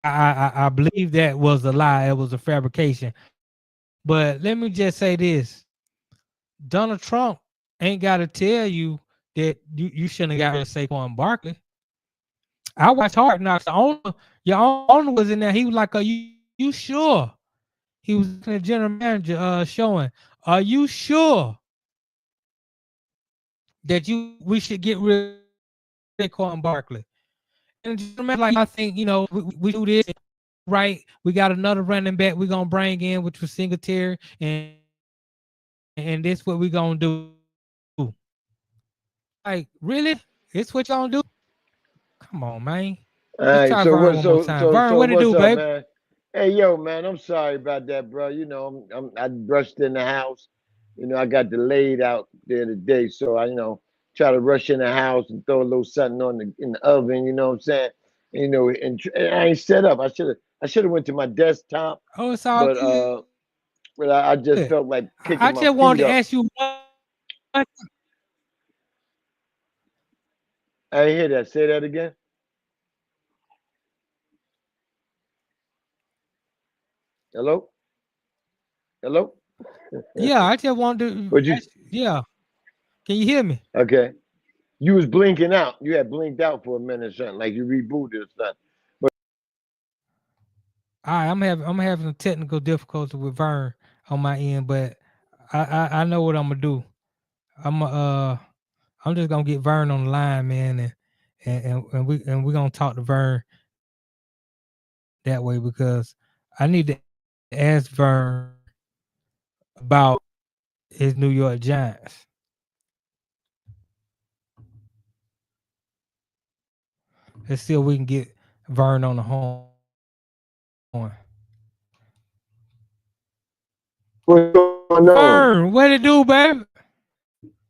I believe that was a lie. It was a fabrication. But let me just say this: Donald Trump ain't got to tell you that you shouldn't have got rid of Saquon Barkley. I watched Hard Knocks. Your owner was in there. He was like, "Are you sure?" He was the general manager showing. Are you sure that we should get rid of Saquon Barkley? And the general manager, like, I think we do this right. We got another running back we're gonna bring in, which was Singletary, and this what we gonna do. Like, really? It's what y'all do? Come on, man. All Let's right, try so Vern what? one more time. Vern, So what it what's do, up, baby? man? Hey, yo, man, I'm sorry about that, bro. I rushed in the house. I got delayed out there today, so I, try to rush in the house and throw a little something in the oven. You know what I'm saying? And I ain't set up. I should have went to my desktop, Oh, it's all but good. I just felt like I kicking my just feet wanted to up. ask you one. I ain't hear that. Say that again. Hello, hello. Yeah, I just wanted to What you? ask you. Yeah. Can you hear me? Okay. You was blinking out. You had blinked out for a minute or something, like you rebooted or something. But All right, I'm having a technical difficulty with Vern on my end, but I know what I'm gonna do. I'm I'm just gonna get Vern on the line, man, and we gonna talk to Vern that way because I need to ask Vern about his New York Giants. Let's see if we can get Vern on the horn. what's going on? Vern, what it do, baby?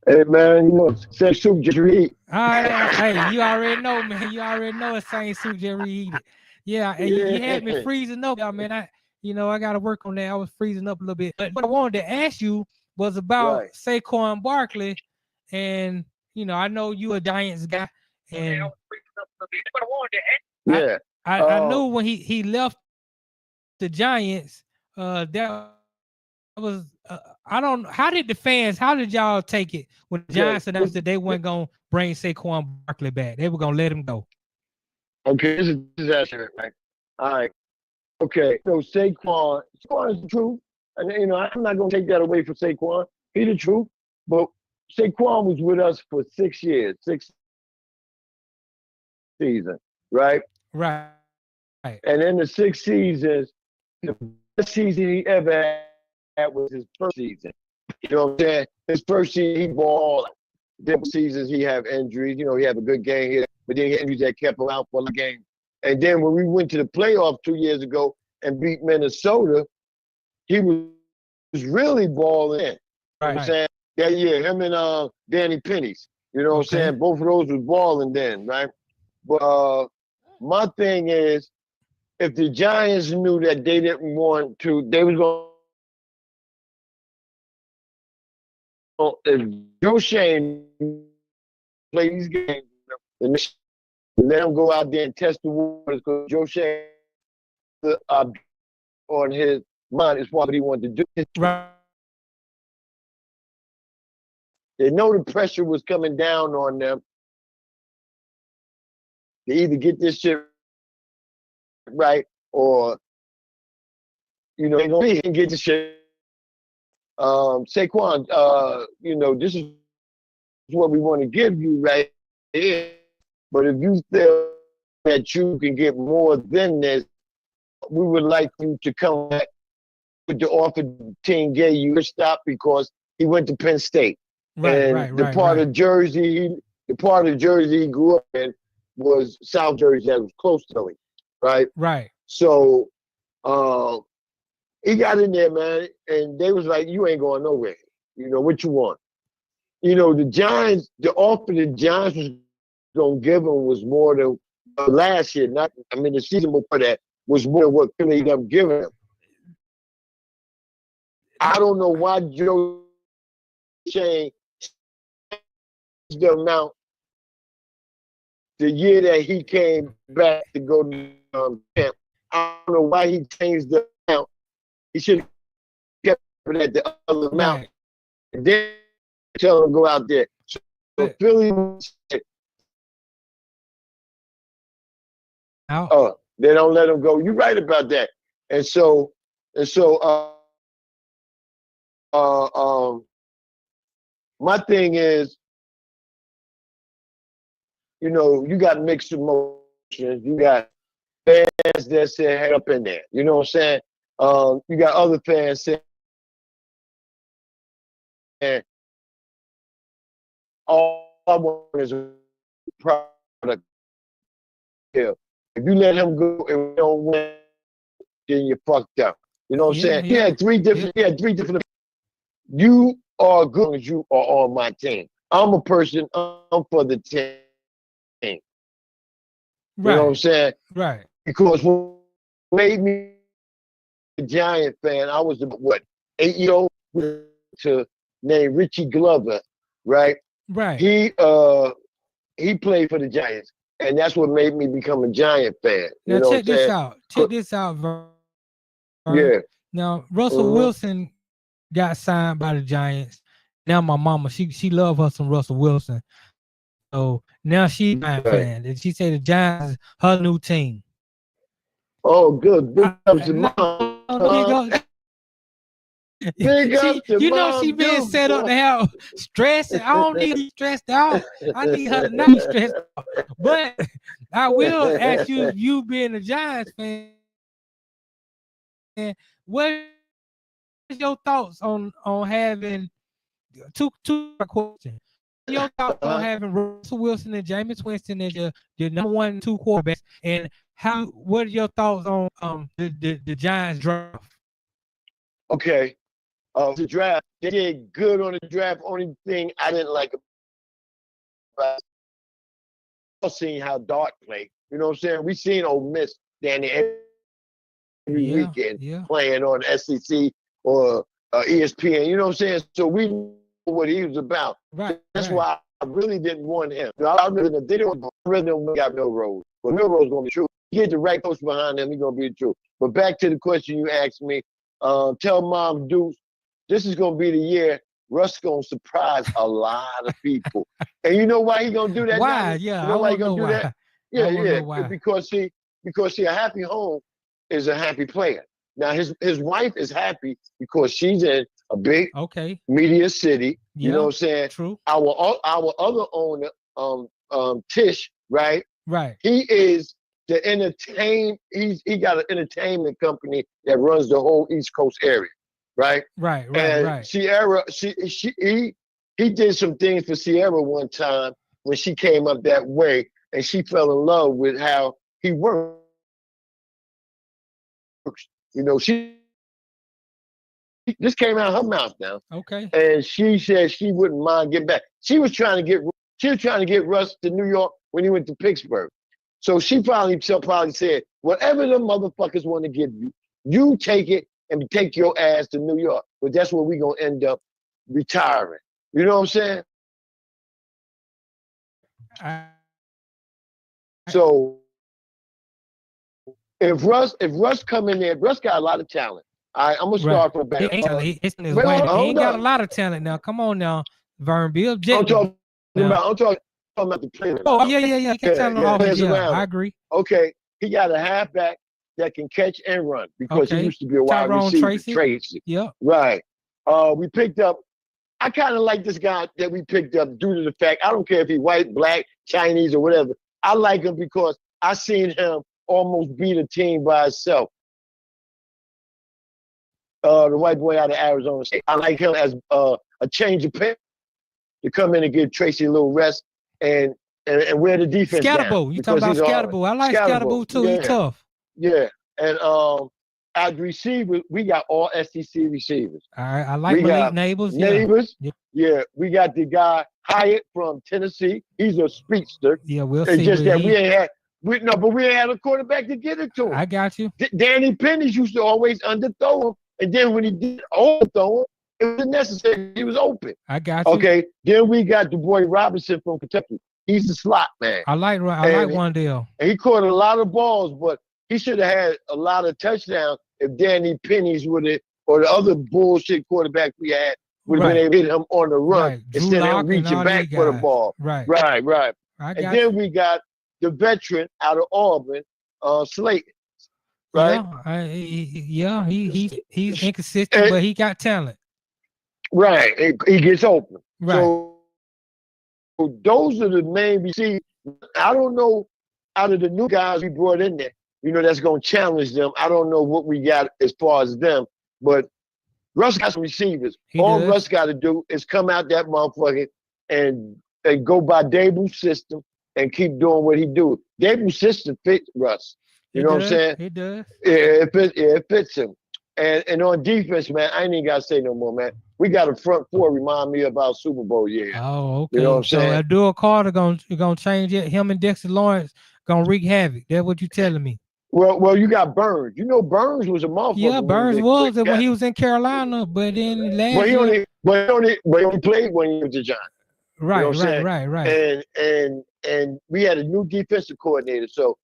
Hey man, say soup just reheat. Hey, you already know, man. You already know it's same suit just reheated. Yeah, and you had me Yeah. freezing up, y'all, man. I got to work on that. I was freezing up a little bit. But what I wanted to ask you was about Right. Saquon Barkley, and I know you a Giants guy, and I Yeah. I Uh knew when he left the Giants, that was I don't. How did y'all take it when the okay. Giants announced that they weren't gonna bring Saquon Barkley back? They were gonna let him go. Okay, this is accurate, right? All right. Okay. So Saquon is the truth. And I'm not gonna take that away from Saquon. He the truth. But Saquon was with us for 6 years, six seasons, right? Right. And in the 6 seasons, the best season he ever had was his first season. You know what I'm saying? His first season, he balled. Different seasons, he have injuries. He had a good game here, but then he had injuries that kept him out for the game. And then when we went to the playoffs 2 years ago and beat Minnesota, he was really balling in. You know what I'm Right. saying? That year, him and Danny Pennies. You know what I'm Okay. saying? Both of those was balling then, right? But my thing is, if the Giants knew that they didn't want to, they was going. If Joe Shane play these games and let him go out there and test the waters, because Joe Shane on his mind is what he wanted to do. Right. They know the pressure was coming down on them to either get this shit right or they're gonna be and get the shit. Saquon, this is what we want to give you right here. But if you feel that you can get more than this, we would like you to come back with the offer the team gave you a stop because he went to Penn State. And the part of Jersey, he grew up in was South Jersey that was close to him, right? Right. So he got in there, man, and they was like, "You ain't going nowhere. You know what you want." You know, the Giants, the offer the Giants was gonna give him was more than last year. The season before that was more than what Philly ended up giving him. I don't know why Joe changed the amount the year that he came back to go to camp. I don't know why he changed the amount. He should have kept it at the other amount. And then tell him to go out there. So Philly said, they don't let him go. You're right about that. And so my thing is, you know, you got mixed emotions. You got fans that say head up in there. You know what I'm saying? You got other fans saying, all I want is a product. If you let him go and we don't win, then you're fucked up. You know what I'm saying? He had three different. You are good as you are on my team. I'm a person, I'm for the team. You know what I'm saying? Right. Because what made me a Giant fan, I was 8-year-old to named Richie Glover, right? Right. He played for the Giants, and that's what made me become a Giant fan. Now you know check this out. Check this out, Vern. Yeah. Now Russell Wilson got signed by the Giants. Now my mama, she love her some Russell Wilson. So now she's a Giant fan. And she said the Giants is her new team. Oh, good. Big up to mom. Big up to you know mom, she been set up to have stress. And I don't need her to be stressed out. I need her to not be stressed out. But I will ask you, you being a Giants fan, what is your thoughts on having two questions? Your thoughts on having Russell Wilson and Jameis Winston as your number 1 and 2 quarterbacks, and what are your thoughts on the Giants draft? Okay. The draft, they did good on the draft. Only thing I didn't like about seeing how Dart played. You know what I'm saying? We seen Ole Miss down there every weekend playing on SEC or ESPN. You know what I'm saying? So we knew what he was about. Right. That's why I really didn't want him. I really didn't got Milrose. But Milrose is going to be true. You get the right coach behind him, he's going to be true. But back to the question you asked me, tell Mom Deuce, this is going to be the year Russ going to surprise a lot of people. And you know why he going to do that? Why? Yeah, you know why he going to do that? Yeah. Because see, a happy home is a happy player. Now his wife is happy because she's in a big media city. You know what I'm saying? True. Our other owner, Tish, right? Right. He is he got an entertainment company that runs the whole East Coast area. Right. And Sierra, he did some things for Sierra one time when she came up that way, and she fell in love with how he works. You know, this came out of her mouth now. Okay. And she said she wouldn't mind getting back. She was trying to get Russ to New York when he went to Pittsburgh. So she probably said, whatever the motherfuckers want to give you, you take it and take your ass to New York. But that's where we're going to end up retiring. You know what I'm saying? So if Russ come in there, Russ got a lot of talent. All right, I'm going to start from back. He ain't got a lot of talent now. Come on now, Vern. Be objective. I'm talking about the player. Oh, yeah. I agree. Okay, he got a halfback that can catch and run because he used to be a wide receiver. Tracy. Yeah. Right. We picked up, I kind of like this guy that we picked up due to the fact, I don't care if he's white, black, Chinese, or whatever. I like him because I seen him almost beat a team by himself. The white boy out of Arizona State. I like him as a change of pace to come in and give Tracy a little rest and wear the defense down. Scatterboo. You talking about Scatterboo. I like Scatterboo too. Yeah. He tough. Yeah. And as receivers, we got all SEC receivers. I like Malik Neighbors. Neighbors. Yeah. We got the guy Hyatt from Tennessee. He's a speedster. Yeah, we'll it's see. Just that we ain't had but we ain't had a quarterback to get it to him. I got you. Danny Pennies used to always underthrow him. And then when he did overthrow him, it wasn't necessary. He was open. I got you. Okay. Then we got the boy Robinson from Kentucky. He's the slot man. I like Wandale. And he caught a lot of balls, but he should have had a lot of touchdowns if Danny Pennies would have, or the other bullshit quarterback we had would have been able to hit him on the run instead of him reaching back for the ball. Right. And then we got the veteran out of Auburn, Slayton. Right? Yeah, he's inconsistent, but he got talent. Right. He gets open. Right. So those are the main receivers. I don't know out of the new guys we brought in there, that's going to challenge them. I don't know what we got as far as them, but Russ got some receivers. All Russ got to do is come out that motherfucker and go by Dable's system and keep doing what he do. Dable's system fits Russ. You know what I'm saying? It does. Yeah, it fits him. And on defense, man, I ain't even got to say no more, man. We got a front four remind me about Super Bowl year. Oh, okay. You know what I'm saying? So Abdul Carter gonna change it. Him and Dexter Lawrence gonna wreak havoc. That's what you telling me. Well, you got Burns. Burns was a motherfucker. Yeah, Burns was when he was in Carolina, but then last year, he only played when he was a Giant. Right, you know right. And we had a new defensive coordinator, so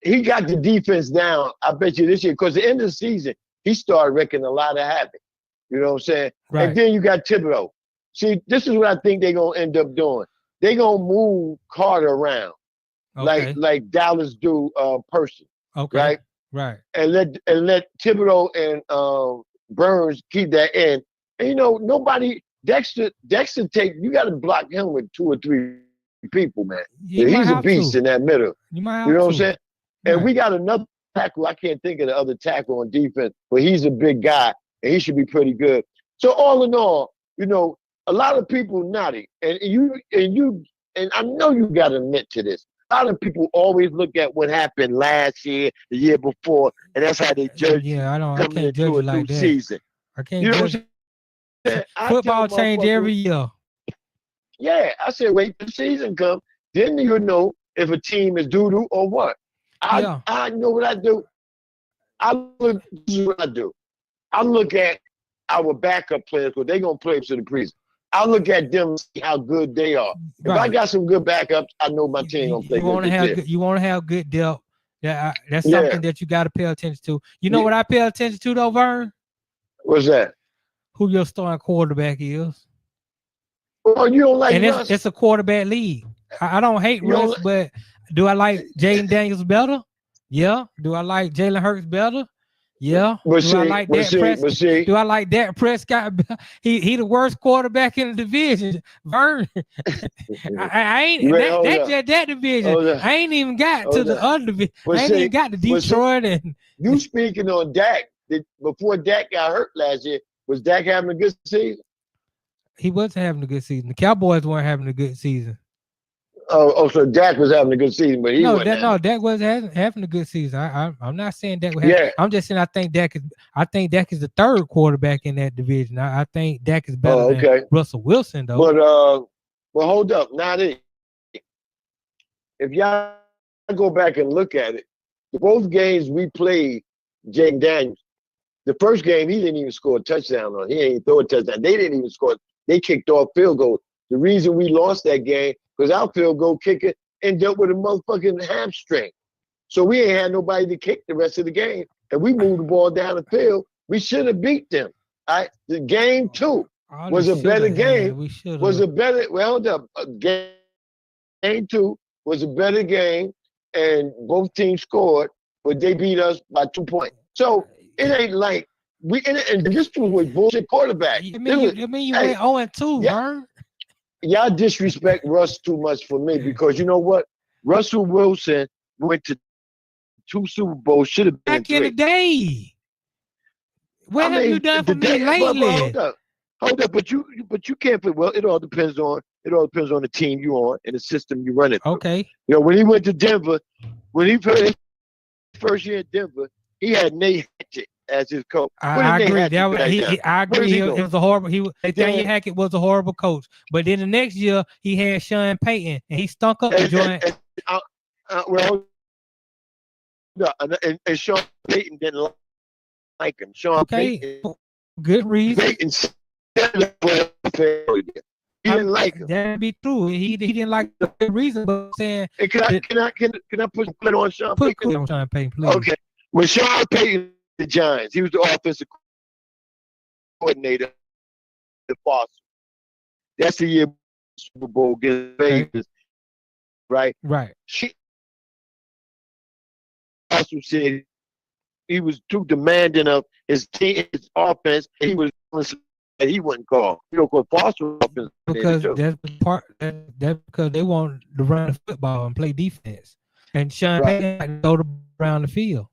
he got the defense down. I bet you this year, because the end of the season, he started wrecking a lot of havoc. You know what I'm saying? Right. And then you got Thibodeau. See, this is what I think they're gonna end up doing. They're gonna move Carter around, like Dallas do Person. Okay. Right. And let Thibodeau and Burns keep that in. And nobody Dexter take. You got to block him with 2 or 3 people, man. He's a beast in that middle. You know what I'm saying? And we got another tackle. I can't think of the other tackle on defense, but he's a big guy and he should be pretty good. So all in all, a lot of people Notty, and I know you got to admit to this. A lot of people always look at what happened last year, the year before, and that's how they judge. Yeah, I can't judge it like that. Season. I can't judge. Football change every year. Yeah, I said wait till the season comes, then you know if a team is doo-doo or what. I know what I do. This is what I do. I look at our backup players because they're going to play to the preseason. I look at them and see how good they are. If I got some good backups, I know my team going to play good. You want to have good depth. That's something that you got to pay attention to. You know what I pay attention to though, Vern? What's that? Who your starting quarterback is. Oh, you don't like and Russ? It's a quarterback league. I don't hate Russ, but do I like Jaden Daniels better? Yeah. Do I like Jalen Hurts better? Yeah. Do I like Dak Prescott? Do I like Dak Prescott? He the worst quarterback in the division. Vern. I ain't that division. I ain't even got to the other division. I ain't even got to Detroit and you speaking on Dak. Before Dak got hurt last year, was Dak having a good season? He wasn't having a good season. The Cowboys weren't having a good season. So Dak was having a good season, but Dak wasn't having a good season. I'm not saying Dak was having, I'm just saying I think Dak is the third quarterback in that division. I think Dak is better than Russell Wilson though. But hold up, if y'all go back and look at it, both games we played Jaden Daniels. The first game he didn't even score a touchdown on. He ain't even throw a touchdown. They didn't even score. They kicked off field goals. The reason we lost that game because our field goal kicker ended up with a motherfucking hamstring. So we ain't had nobody to kick the rest of the game. And we moved the ball down the field. We should have beat them. The game 2 was a better game. Hold up. Game 2 was a better game, and both teams scored, but they beat us by 2 points. So it ain't like and this was with bullshit quarterback. You went 0-2, Vern. Y'all disrespect Russ too much for me because you know what? Russell Wilson went to 2 Super Bowls, should have been Back in the 3. day. What have you done for me lately? Hold up, but you can't put. Well, it all depends on the team you on and the system you run it through. Okay. You know, when he went to Denver, when he played his first year in Denver, he had Nate Hackett as his coach. I agree. I agree. It was a horrible. Nathaniel Hackett was a horrible coach. But then the next year he had Sean Payton, and he stunk up the joint. And Sean Payton didn't like him. Sean Payton, good reason. Payton he didn't like him. That'd be true. He didn't like the good reason, but I'm saying. Can I put some credit on Sean Payton? Put on Sean Payton, please. Okay. When Sean Payton the Giants, he was the offensive coordinator. The Foster. That's the year Super Bowl against Vegas, right? Right. She also said he was too demanding of his team, his offense. He wouldn't call. You know, because Foster offense because that's because they want to run the football and play defense, and Sean Payton go around the field.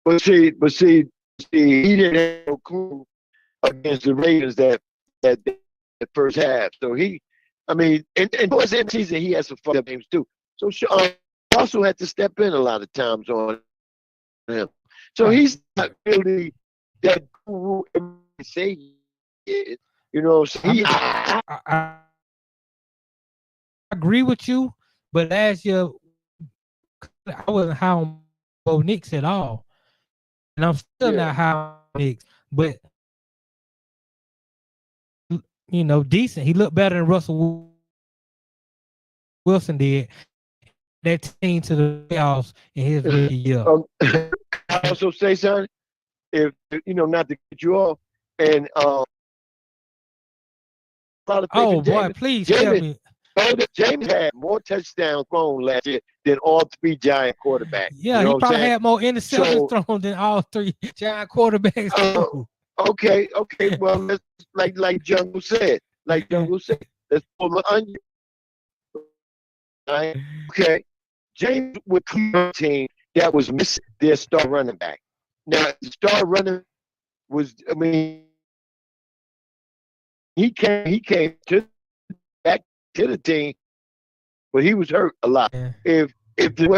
But see, he didn't have no clue against the Ravens that first half. So and towards the end of the season, he had some fucked up games too. So also had to step in a lot of times on him. So he's not really that guru everybody say he is. You know, so I agree with you, but last year I wasn't high on Bo Nix at all. And I'm still not high on Nix, but decent. He looked better than Russell Wilson did. That team to the playoffs in his rookie year. I also say, son, if not to get you off, and a lot of James, please tell me. James had more touchdowns thrown last year than all 3 Giant quarterbacks. Yeah, he probably had more interceptions thrown than all 3 Giant quarterbacks. Okay. Well, let's, like Jungle said, let's pull the onion. Right? Okay. James would clear a team that was missing their star running back. Now, the star running was, he came back to the team, but he was hurt a lot. Yeah. If the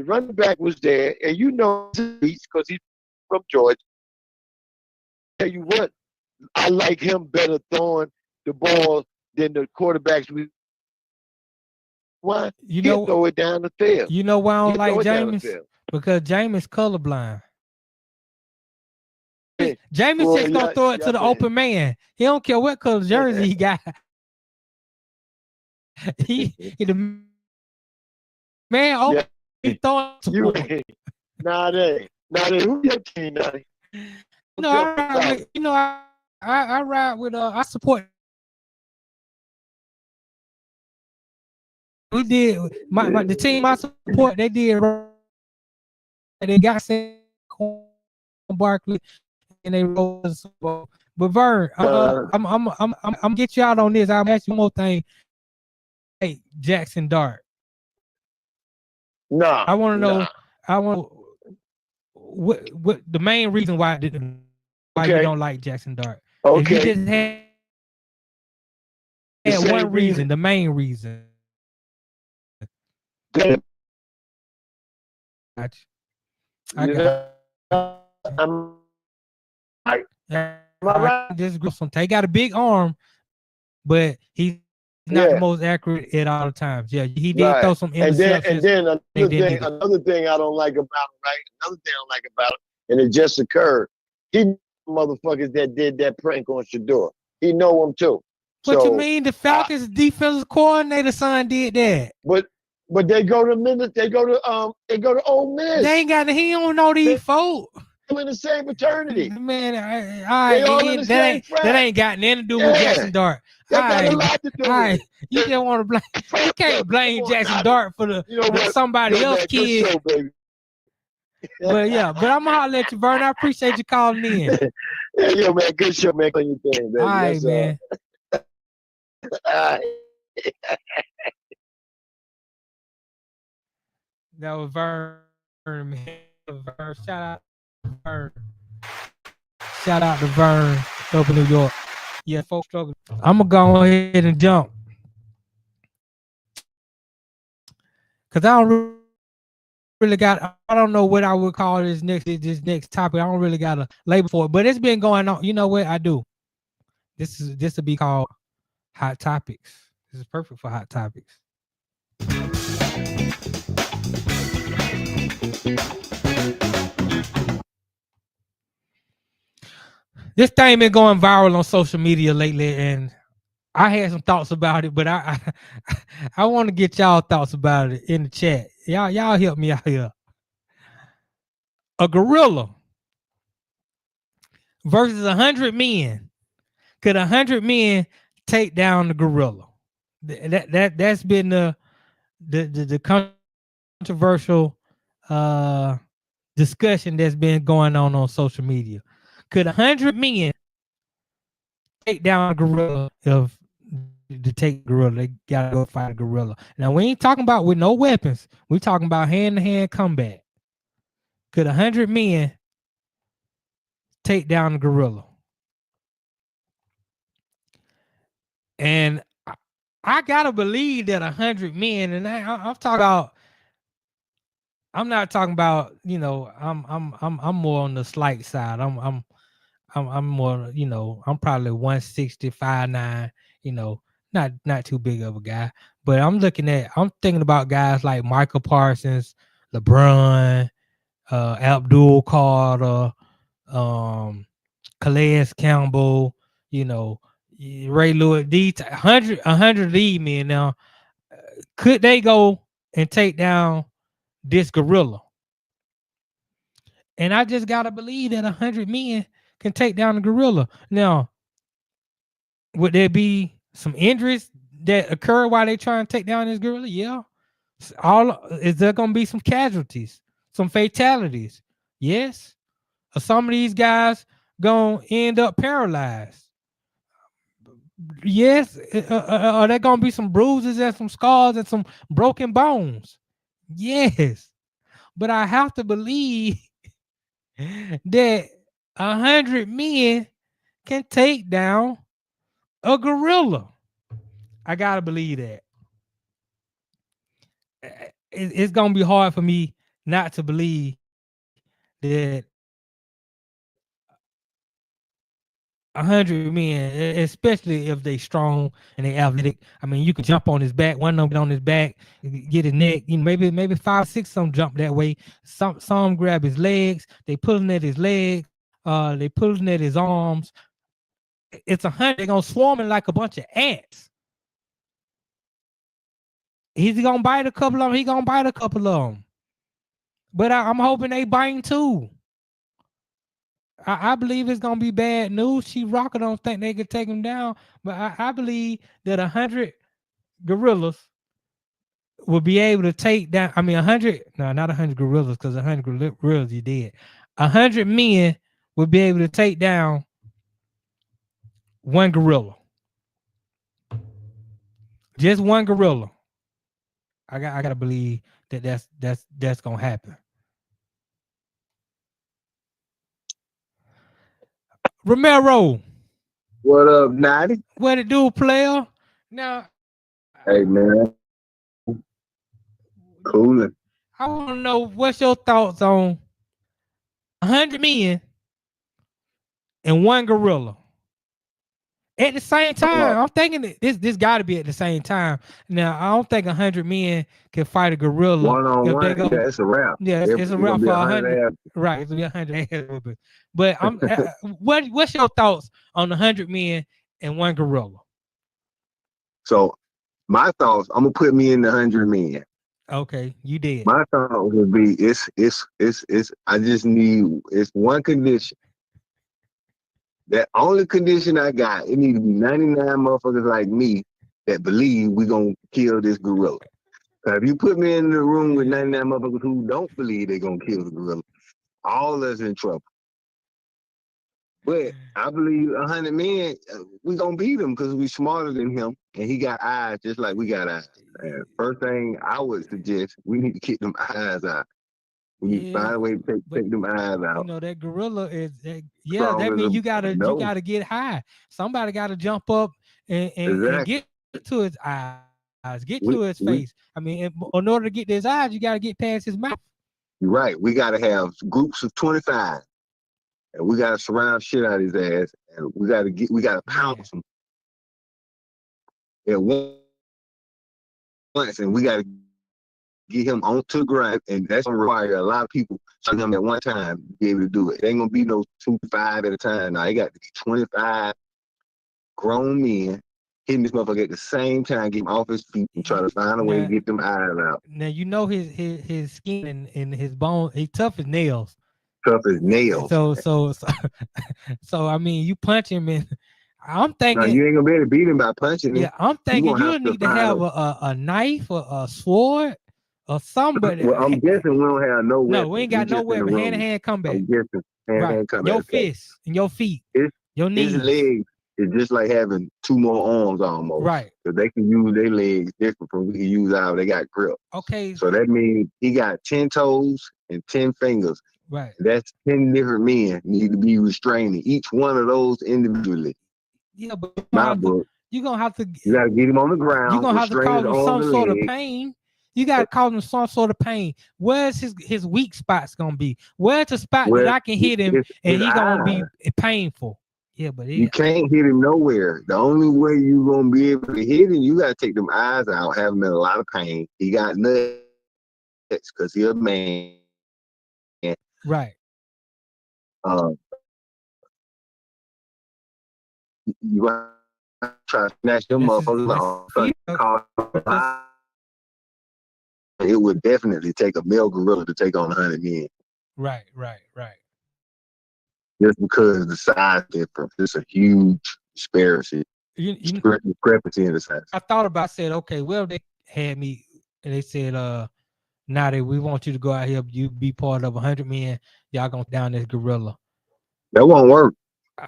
running back was there, and because he's from Georgia, tell you what, I like him better throwing the ball than the quarterbacks we. Why? Throw it down the field. You know why I don't like James? Because James colorblind. James just gonna throw it to the open man. He don't care what color jersey he got. The man open. He throwing. Who your team, Notty? I ride with I support. We did the team I support. They did. They got Saquon Barkley and they rolled the Super Bowl. But Vern, I'm get you out on this. I'll ask you one more thing. Hey, Jackson Dart. No. I want to know. I want what the main reason why you don't like Jackson Dart. Okay. If you just had one reason, the main reason. I got a big arm, but he's not the most accurate at all times. Yeah, he did throw some interceptions. And then another thing I don't like about him, right? Another thing I don't like about him, and it just occurred. He motherfuckers that did that prank on Shedeur. He know him too. What you mean? The Falcons defensive coordinator son did that. But they go to Ole Miss. He don't know these folks. They're in the same fraternity. Man, that ain't got nothing to do with Jackson Dart. That got a lot to do with it. You just want to blame. You can't blame Jackson Dart for the somebody else kid. Show, baby. But I'm gonna let you, Vern. I appreciate you calling in. Yo, man, good show, man. On your thing, baby. All right, man. All right. That was Vern, man. Vern. Vern. Shout out to Vern up in New York. Yeah, folks struggle. I'm gonna go ahead and jump because I don't really got. I don't know what I would call this next topic. I don't really got a label for it, but it's been going on. You know what I do? This will be called hot topics. This is perfect for hot topics. This thing been going viral on social media lately, and I had some thoughts about it, but I want to get y'all thoughts about it in the chat. Y'all help me out here. A gorilla versus 100 men. Could 100 men take down the gorilla? That's been the controversial discussion that's been going on social media. Could 100 men take down a gorilla? If to take gorilla, they gotta go fight a gorilla. Now we ain't talking about with no weapons. We talking about hand-to-hand combat. Could 100 men take down the gorilla? And I gotta believe that 100 men, and I'm talking about. I'm not talking about, I'm more on the slight side. I'm more, I'm probably 165.9, not too big of a guy. But I'm thinking about guys like Michael Parsons, LeBron, Abdul Carter, Calais Campbell, Ray Lewis, these 100 of these men now, could they go and take down this gorilla? And I just gotta believe that 100 men can take down the gorilla. Now, would there be some injuries that occur while they try and take down this gorilla? Yeah. Is there gonna be some casualties, some fatalities? Yes. Are some of these guys gonna end up paralyzed? Yes. Are there gonna be some bruises and some scars and some broken bones? Yes. But I have to believe that 100 men can take down a gorilla. I gotta believe that. It's gonna be hard for me not to believe that 100 men, especially if they strong and they athletic. I mean, you can jump on his back. One of them get on his back, get his neck. Maybe 5, 6 some jump that way. Some grab his legs. They pulling at his legs. They pulling at his arms. It's 100. They're gonna swarm him like a bunch of ants. He's gonna bite a couple of them. He gonna bite a couple of them. But I'm hoping they bite too. I believe it's gonna be bad news. She Rocker don't think they could take him down, but I believe that 100 gorillas will be able to take down. I mean, 100. No, not 100 gorillas, because 100 gorillas you dead. 100 men will be able to take down one gorilla. Just one gorilla. I gotta believe that that's gonna happen. Romero, What up, Notty? what it do, player? Now, Hey, man. Coolin'. I want to know what's your thoughts on 100 men and one gorilla at the same time. I'm thinking that this got to be at the same time. Now, I don't think 100 men can fight a gorilla. One on if they one, go, yeah, it's a wrap. Yeah, it's a wrap be for 100 100. Right, it's gonna be 100 ass whooping. But I'm what's your thoughts on 100 men and one gorilla? So my thoughts, I'm gonna put me in the 100 men. Okay, you did. My thought would be it's I just need it's one condition. That only condition I got, it need to be 99 motherfuckers like me that believe we gonna kill this gorilla. If you put me in the room with 99 motherfuckers who don't believe they're gonna kill the gorilla, all of us in trouble. But I believe 100 men, we gonna beat him because we smarter than him, and he got eyes just like we got eyes. And first thing I would suggest, we need to kick them eyes out. We need to Yeah, find a way to but take them eyes out. that gorilla is yeah. Strong That as means a you no, gotta get high. Somebody gotta jump up and exactly. get to his eyes, get to his face. I We mean, in order to get to his eyes, you gotta get past his mouth. you're right. We gotta have groups of 25, and we gotta surround shit out of his ass, and we gotta Man, pounce him at once, and we gotta get him onto the ground, and that's gonna require a lot of people shooting him at one time to be able to do it. It ain't gonna be no 2 5 at a time. Now, it got to be 25 grown men hitting this motherfucker at the same time, get him off his feet, and try to find a way to now get them eyes out. now you know his skin and his bone. He tough as nails. Tough as nails. So I mean, you punch him and I'm Now, thinking, you ain't gonna be able to beat him by punching him. yeah, I'm You thinking gonna you have to need to find have a knife or a sword or somebody. well, I'm guessing we don't have no No, we weapons. ain't We got no just in the weapon. Hand to room. hand combat. I'm guessing Right. hand combat. Your fists and your feet, His, your his knees. legs is just like having 2 more arms almost. Right. So they can use their legs different from we can use ours. They got grip. Okay. So that means he got 10 toes and 10 fingers. Right. That's 10 different men need to be restraining each one of those individually. Yeah, but My book, you're gonna have to you got to get him on the you're ground, gonna have to restrain his cause him arms some and sort of legs. pain. You gotta cause him some sort of pain. Where's his weak spots gonna be? Where's the spot that Well, I can hit him and his he gonna eyes. be painful? Yeah, but You can't hit him nowhere. The only way you gonna be able to hit him, you gotta take them eyes out, have him in a lot of pain. He got nuts because he a man. right. Uh, you gotta try to snatch them motherfuckers off. It would definitely take a male gorilla to take on 100 men. Right. Just because the size difference. It's a huge disparity. You Discrepancy in the size. I thought about. I said, okay, well, they had me, and they said, now that we want you to go out here, you be part of 100 men. Y'all gonna down this gorilla. That won't work.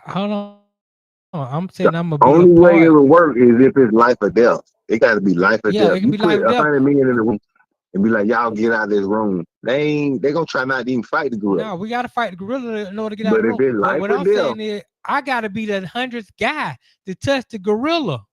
Hold on, I'm saying The I'm gonna be a only way part. it'll work is if it's life or death. It got to be life or Yeah, death. it can You be put like that. 100 men in the room and be like, y'all get out of this room. They gonna try not to even fight the gorilla. No, we gotta fight the gorilla in order to get out But of the if room. it's But life what or I'm death, saying is, I gotta be the 100th guy to touch the gorilla.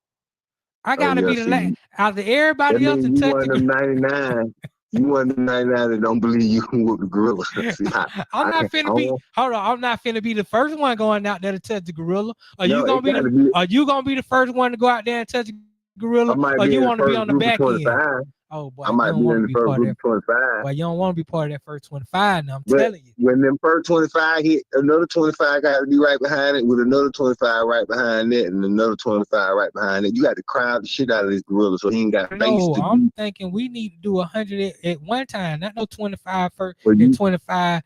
I gotta yeah, be the last see, out of that everybody else means to you touch one the of them gorilla. 99. You one of them 99 that don't believe you can whoop the gorilla. See, I'm I not can't. finna be. Hold on, I'm not finna be the first one going out there to touch the gorilla. Are you No, gonna it be got the? to be. Are you gonna be the first one to go out there and touch the I gorilla, might or be you in the want to be first on the group of back end? 25. Oh boy, I you might don't be want in to the be first part of group that. of 25. Well, you don't want to be part of that first 25. Now I'm But telling you. when them first 25 hit, another 25 got to be right behind it, with another 25 right behind it, and another 25 right behind it. You got to crowd the shit out of this gorilla so he ain't got face No, to I'm do. thinking we need to do 100 at one time, not no 25 first But and you, 25.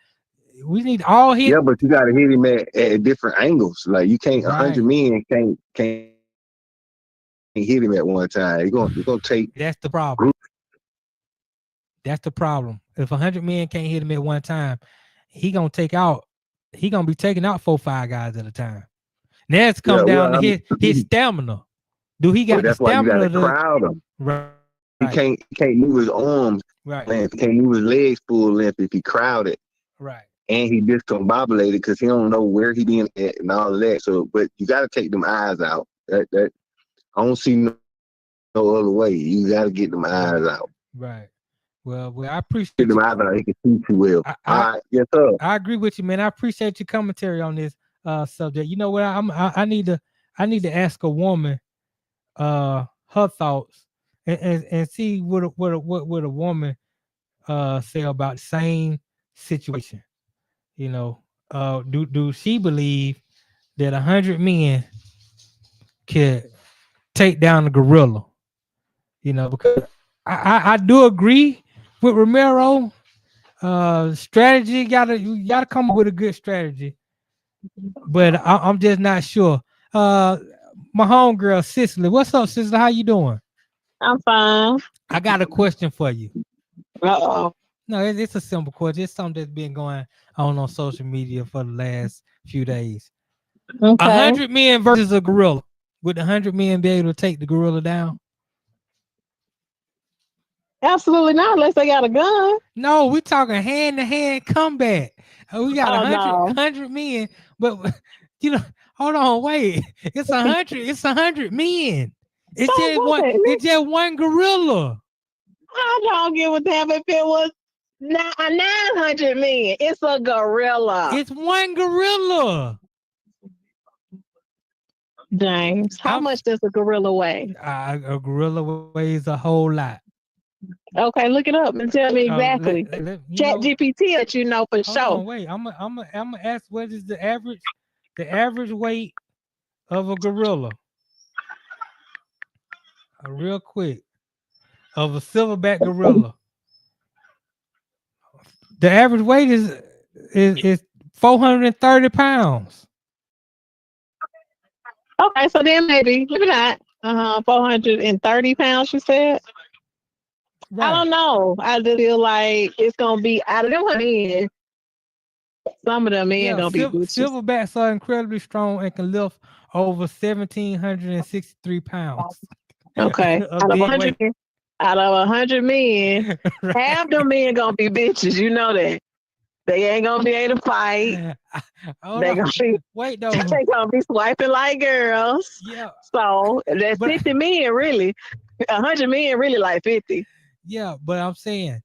We need all hit. yeah, but you got to hit him at different angles. Like you can't, 100 Right. men can't hit him at one time. You're gonna take That's the problem. group. That's the problem. If 100 men can't hit him at one time, he gonna take out. He gonna be taking out 4, 5 guys at a time. Now it's come Yeah, down well, to I his mean, stamina. Do he but got the that's why you got to stamina to? crowd him. Right. He can't move his arms Right. length. He can't move his legs full length if he crowded. Right. And he discombobulated because he don't know where he being at and all of that. So, but you got to take them eyes out. That I don't see no other way. You got to get them eyes out. Right. Well, I Get appreciate them you. eyes out. He can see too well. All right, yes sir. I agree with you, man. I appreciate your commentary on this subject. You know what? I need to ask a woman her thoughts and see what a woman say about the same situation. You know, do she believe that 100 men can take down the gorilla? You know, because I do agree with Romero. Strategy you gotta come up with a good strategy, but I'm just not sure. My homegirl Cicely, what's up, Cicely? How you doing? I'm fine. I got a question for you. Uh-oh. No, it's a simple question. It's something that's been going on social media for the last few days. Okay. 100 men versus a gorilla. Would the 100 men be able to take the gorilla down? Absolutely not, unless they got a gun. No, we talking hand to hand combat. We got a Oh hundred no. 100 men, but you know, hold on, wait. It's 100. It's 100 men. So what? It's just one gorilla. I don't give a damn if it was 900 men. It's a gorilla. It's one gorilla. James, how I'm much does a gorilla weigh? a gorilla weighs a whole lot. Okay, look it up and tell me exactly. You Chat know, GPT that you know for hold sure. on, wait. I'm gonna ask what is the average weight of a gorilla? Real quick, of a silverback gorilla. The average weight is 430 pounds. Okay, so then maybe not. 430 pounds, you said? I Right. don't know. I just feel like it's gonna be out of them men. Some of them men Yeah, gonna be bitches. silverbacks are incredibly strong and can lift over 1,763 pounds Okay, of dead weight. out of 100 men, Right. half them men gonna be bitches. You know that. They ain't gonna be able to fight. Hold They on. gonna be Wait though. they gonna be swiping like girls. Yeah, So that's but 50 men really. 100 men really like 50. yeah, but I'm saying,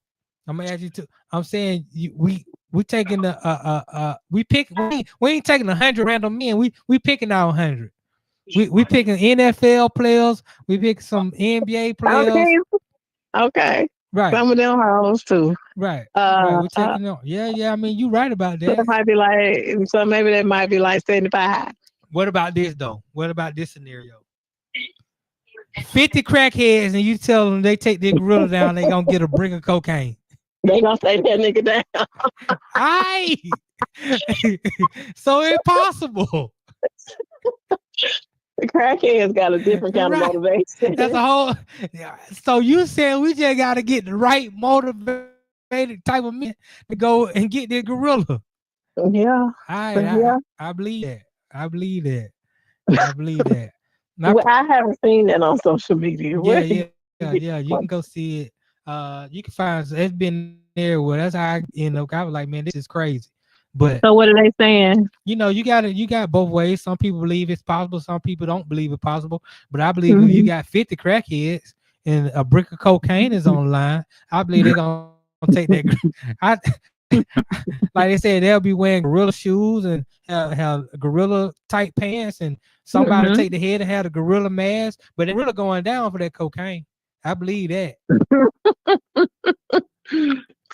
I'm gonna ask you to. I'm saying we taking the we ain't taking 100 random men. We picking out 100. We picking NFL players. We pick some NBA players. Okay. Okay. Right, Some of them hoes too. right, right. Uh, We're uh taking on. Yeah, yeah. I mean, you right about so that. it might be like so maybe that might be like 75. What about this though? What about this scenario? 50 crackheads, and you tell them they take their gorilla down, they gonna get a brick of cocaine. They gonna say that nigga down. Aye. So impossible. The crackhead's got a different kind of Right. motivation. That's a whole. Yeah. So you saying we just got to get the right motivated type of men to go and get their gorilla. Yeah. Yeah. I believe that. I believe that. I believe that. Well, I haven't seen that on social media. Yeah, Where did you get yeah. that You from? can go see it. You can find it's been there. Well, that's how I end up. I was like, man, this is crazy. But So what are they saying? you know, you got both ways. Some people believe it's possible. Some people don't believe it's possible. But I believe if you Mhm. got 50 crackheads and a brick of cocaine is on the line, I believe they're gonna take that. I like they said they'll be wearing gorilla shoes and have gorilla tight pants, and somebody Mhm. take the head and have a gorilla mask. But they're really going down for that cocaine. I believe that.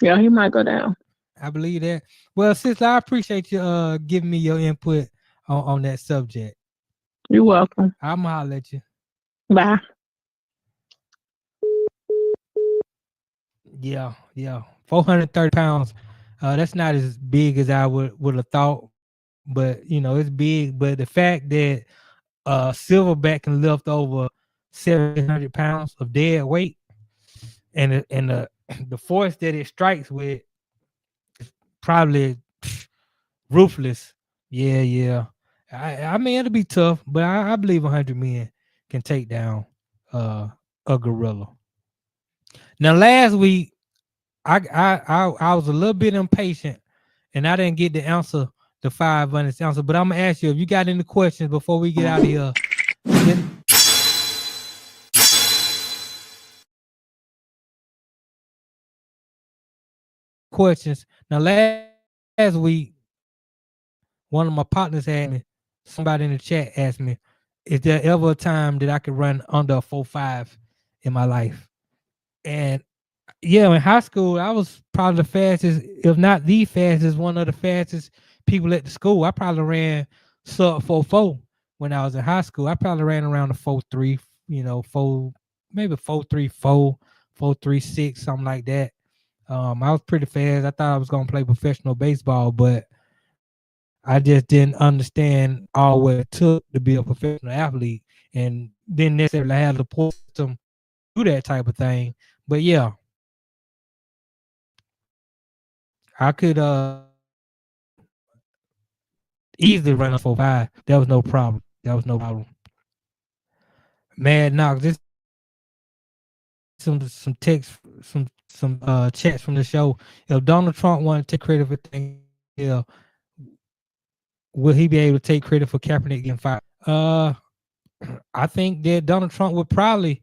Yeah, he might go down. I believe that. Well, sister, I appreciate you giving me your input on that subject. You're welcome. I'm gonna holler at you. Bye. Yeah, yeah. 430 pounds. That's not as big as I would have thought, but you know, it's big. But the fact that silverback can lift over 700 pounds of dead weight, and the force that it strikes with is probably ruthless. Yeah, yeah. I mean it'll be tough, but I believe 100 men can take down a gorilla. Now last week I was a little bit impatient and I didn't get the answer, the 5 honest answer. But I'm gonna ask you if you got any questions before we get out of here. Then questions. Now last week, one of my partners had me. Somebody in the chat asked me, "Is there ever a time that I could run under a 4.5 in my life?" And yeah, in high school, I was probably the fastest, if not the fastest, one of the fastest people at the school. I probably ran sub 4.4 when I was in high school. I probably ran around the 4.3, you know, maybe 4.34, 4.36, something like that. I was pretty fast. I thought I was gonna play professional baseball, but I just didn't understand all what it took to be a professional athlete, and didn't necessarily have the support system to do that type of thing. But yeah, I could easily run us 4-5. That was no problem. That was no problem. Mad Knox, this some text, some chats from the show. If Donald Trump wanted to take credit for things, will he be able to take credit for Kaepernick getting fired? I think that Donald Trump would probably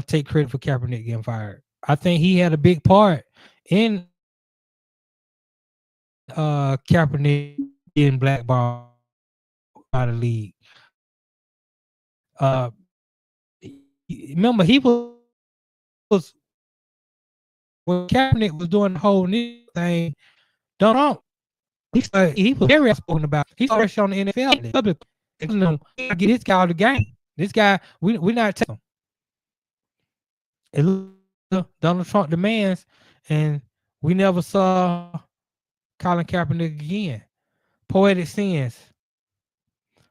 take credit for Kaepernick getting fired. I think he had a big part in Kaepernick being blackballed by the league. Remember, he was when Kaepernick was doing the whole new thing. Donald he was very outspoken about. He started on the NFL public. Get this guy out of the game. This guy, we not taking him. Donald Trump demands, and we never saw Colin Kaepernick again. Poetic Sins.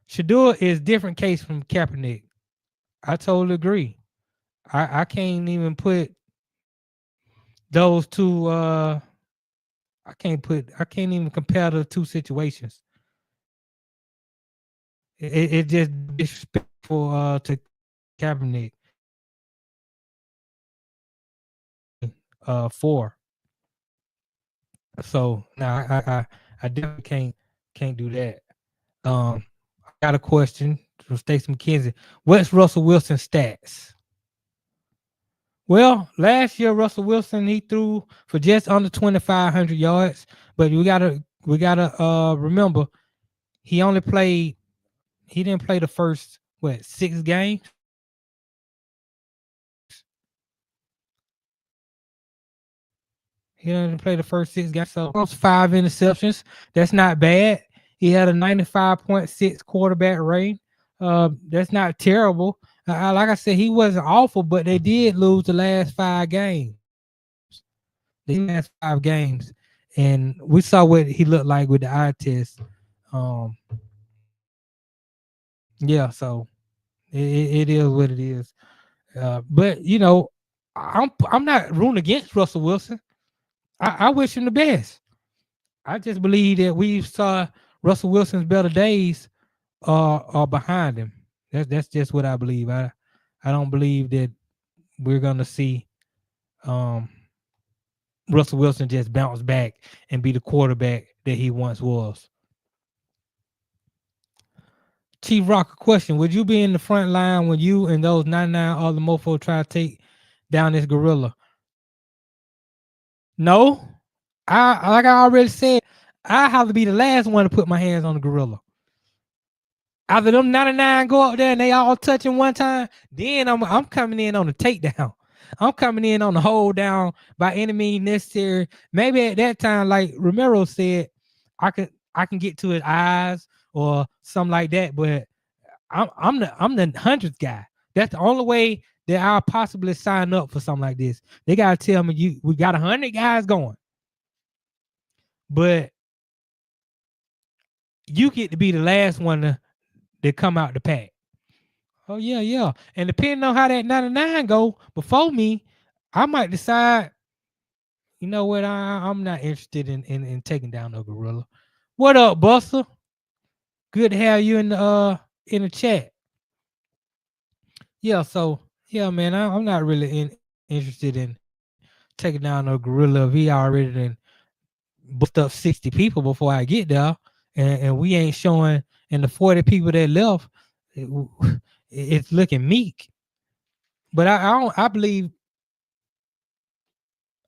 Shedeur is different case from Kaepernick. I totally agree. I can't even put those two. I can't even compare the two situations. It just disrespectful to Kaepernick. For so now I definitely can't do that. I got a question from Stacey McKenzie. What's Russell Wilson's stats? Well, last year Russell Wilson he threw for just under 2,500 yards, but we gotta remember he didn't play the first 6 games. He didn't play the first 6 games, so 5 interceptions. That's not bad. He had a 95.6 quarterback rating. That's not terrible. Like I said, he wasn't awful, but they did lose the last 5 games. The last 5 games, and we saw what he looked like with the eye test. Yeah, so it is what it is. But I'm not rooting against Russell Wilson. I wish him the best. I just believe that we saw Russell Wilson's better days are behind him. That's just what I believe. I don't believe that we're gonna see Russell Wilson just bounce back and be the quarterback that he once was. Chief Rock, a question: would you be in the front line when you and those 99 other mofos try to take down this gorilla? No. Like I already said, I have to be the last one to put my hands on the gorilla. After them 99 go up there and they all touching one time, then I'm coming in on the takedown. I'm coming in on the hold down by any means necessary. Maybe at that time, like Romero said, I can get to his eyes or something like that. But I'm the 100th guy. That's the only way that I'll possibly sign up for something like this. They gotta tell me we got 100 guys going, but you get to be the last one to come out the pack. Oh yeah. And depending on how that 99 go before me, I might decide, you know what, I'm not interested in taking down no gorilla. What up, Buster? Good to have you in the chat. Yeah, so yeah, man, I'm not really interested in taking down no gorilla if he already done booked up 60 people before I get there, and we ain't showing, and the 40 people that left, it's looking meek. But I believe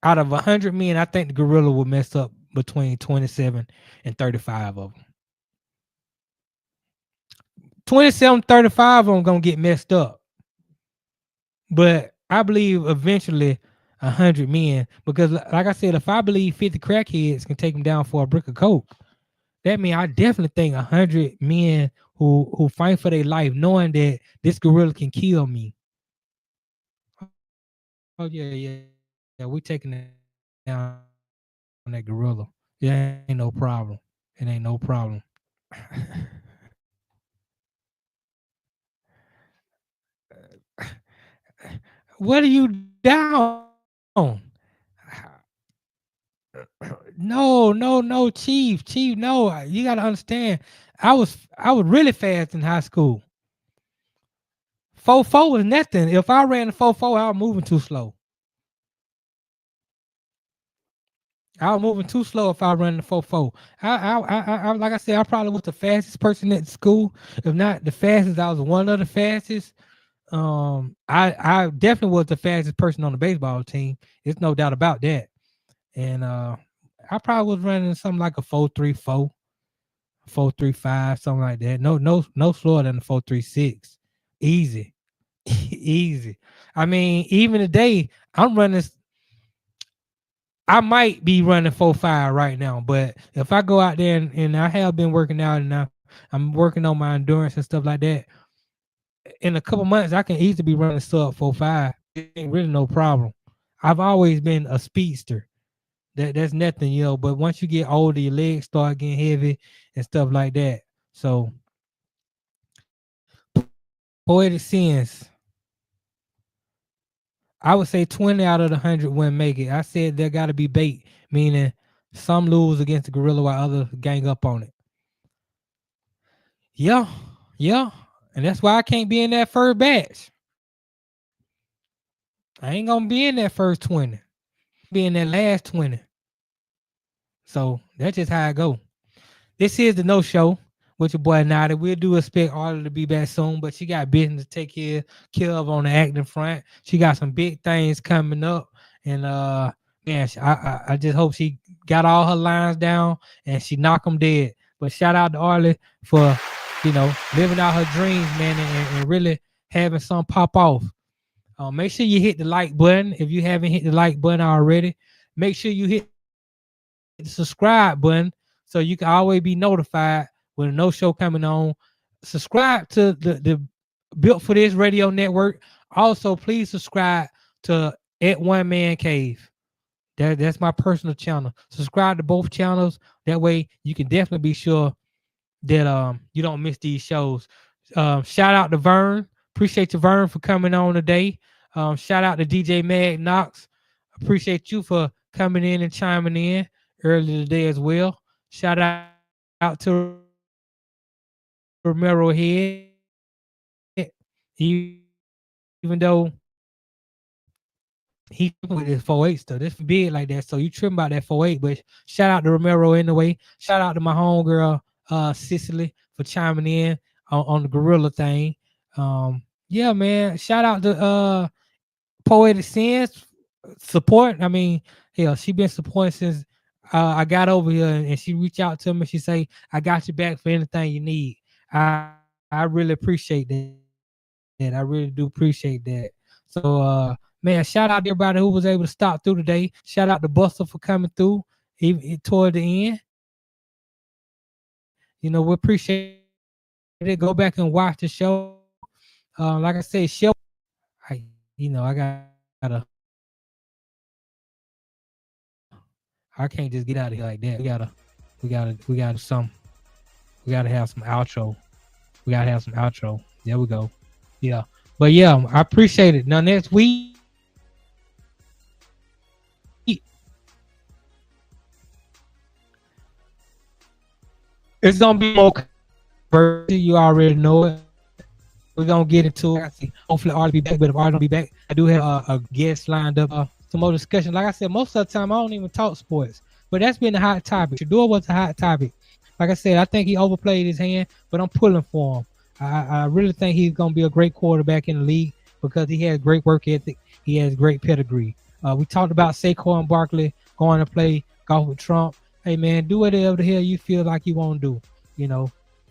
out of 100 men, I think the gorilla will mess up between 27 and 35 of them. 27, 35 of them gonna get messed up. But I believe eventually 100 men, because like I said, if I believe 50 crackheads can take them down for a brick of coke, that means I definitely think 100 men who fight for their life, knowing that this gorilla can kill me. Oh yeah, we taking it down on that gorilla. It ain't no problem. It ain't no problem. What are you down? No, Chief, no. You gotta understand. I was really fast in high school. 4.4 was nothing. If I ran the 4.4, I was moving too slow. I was moving too slow if I run the 4.4. Like I said, I probably was the fastest person at school. If not the fastest, I was one of the fastest. I definitely was the fastest person on the baseball team. There's no doubt about that. And I probably was running something like a 4.34, 4.35, something like that. No slower than the 4.36. Easy. Easy. I mean, even today, I'm running. I might be running 4.5 right now, but if I go out there and I have been working out and I'm working on my endurance and stuff like that, in a couple months I can easily be running sub 4.5. It ain't really no problem. I've always been a speedster. That's nothing, But once you get older, your legs start getting heavy and stuff like that. So, poetic sins, I would say 20 out of the 100 wouldn't make it. I said there got to be bait, meaning some lose against the gorilla while others gang up on it. Yeah, yeah. And that's why I can't be in that first batch. I ain't gonna be in that first 20. Be in that last 20. So that's just how I go. This is the No Show with your boy Nada. We do expect Arle to be back soon, but she got business to take care of on the acting front. She got some big things coming up, and man, I just hope she got all her lines down and she knock them dead. But shout out to Arle for living out her dreams, man, and really having some pop off. Make sure you hit the like button if you haven't hit the like button already. Make sure you hit the subscribe button so you can always be notified when a No Show coming on. Subscribe to the Built for This radio network. Also, please subscribe to At One Man Cave. That's my personal channel. Subscribe to both channels. That way you can definitely be sure that you don't miss these shows. Shout out to Vern. Appreciate you, Vern, for coming on today. Shout out to DJ Mag Knox. Appreciate you for coming in and chiming in earlier today as well. Shout out to Romero Head, even though he with his 4.8 stuff. This big like that, so you trim about that 4.8. But shout out to Romero anyway. Shout out to my homegirl Cicely for chiming in on the gorilla thing. Yeah, man. Shout out to Poetic Sins support. I mean, hell, she been supporting since I got over here, and she reached out to me. She say, "I got you back for anything you need." I really appreciate that. I really do appreciate that. So, man, shout out to everybody who was able to stop through today. Shout out to Buster for coming through even toward the end. We appreciate it. Go back and watch the show. Like I said, I can't just get out of here like that. We gotta have some outro. We gotta have some outro. There we go. Yeah. But yeah, I appreciate it. Now next week, it's gonna be more controversy. You already know it. We're gonna get into it. Hopefully Artie be back, but if Artie don't be back, I do have a guest lined up. Some more discussion. Like I said, most of the time I don't even talk sports, but that's been a hot topic. Shedeur was a hot topic. Like I said, I think he overplayed his hand, but I'm pulling for him. I really think he's gonna be a great quarterback in the league because he has great work ethic. He has great pedigree. We talked about Saquan Barkley going to play golf with Trump. Hey man, do whatever the hell you feel like you want to do.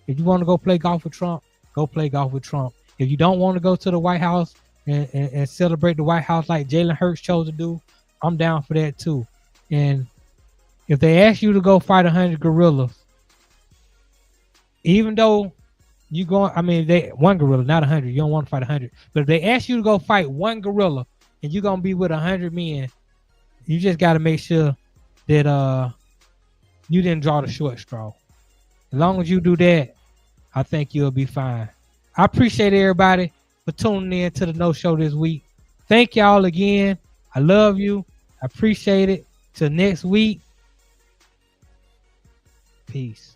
If you want to go play golf with Trump, go play golf with Trump. If you don't want to go to the White House and celebrate the White House like Jalen Hurts chose to do, I'm down for that too. And if they ask you to go fight 100 gorillas, even though they one gorilla, not 100. You don't want to fight 100. But if they ask you to go fight one gorilla and you're gonna be with 100 men, you just got to make sure that you didn't draw the short straw. As long as you do that, I think you'll be fine. I appreciate everybody for tuning in to the No Show this week. Thank y'all again. I love you. I appreciate it. Till next week. Peace.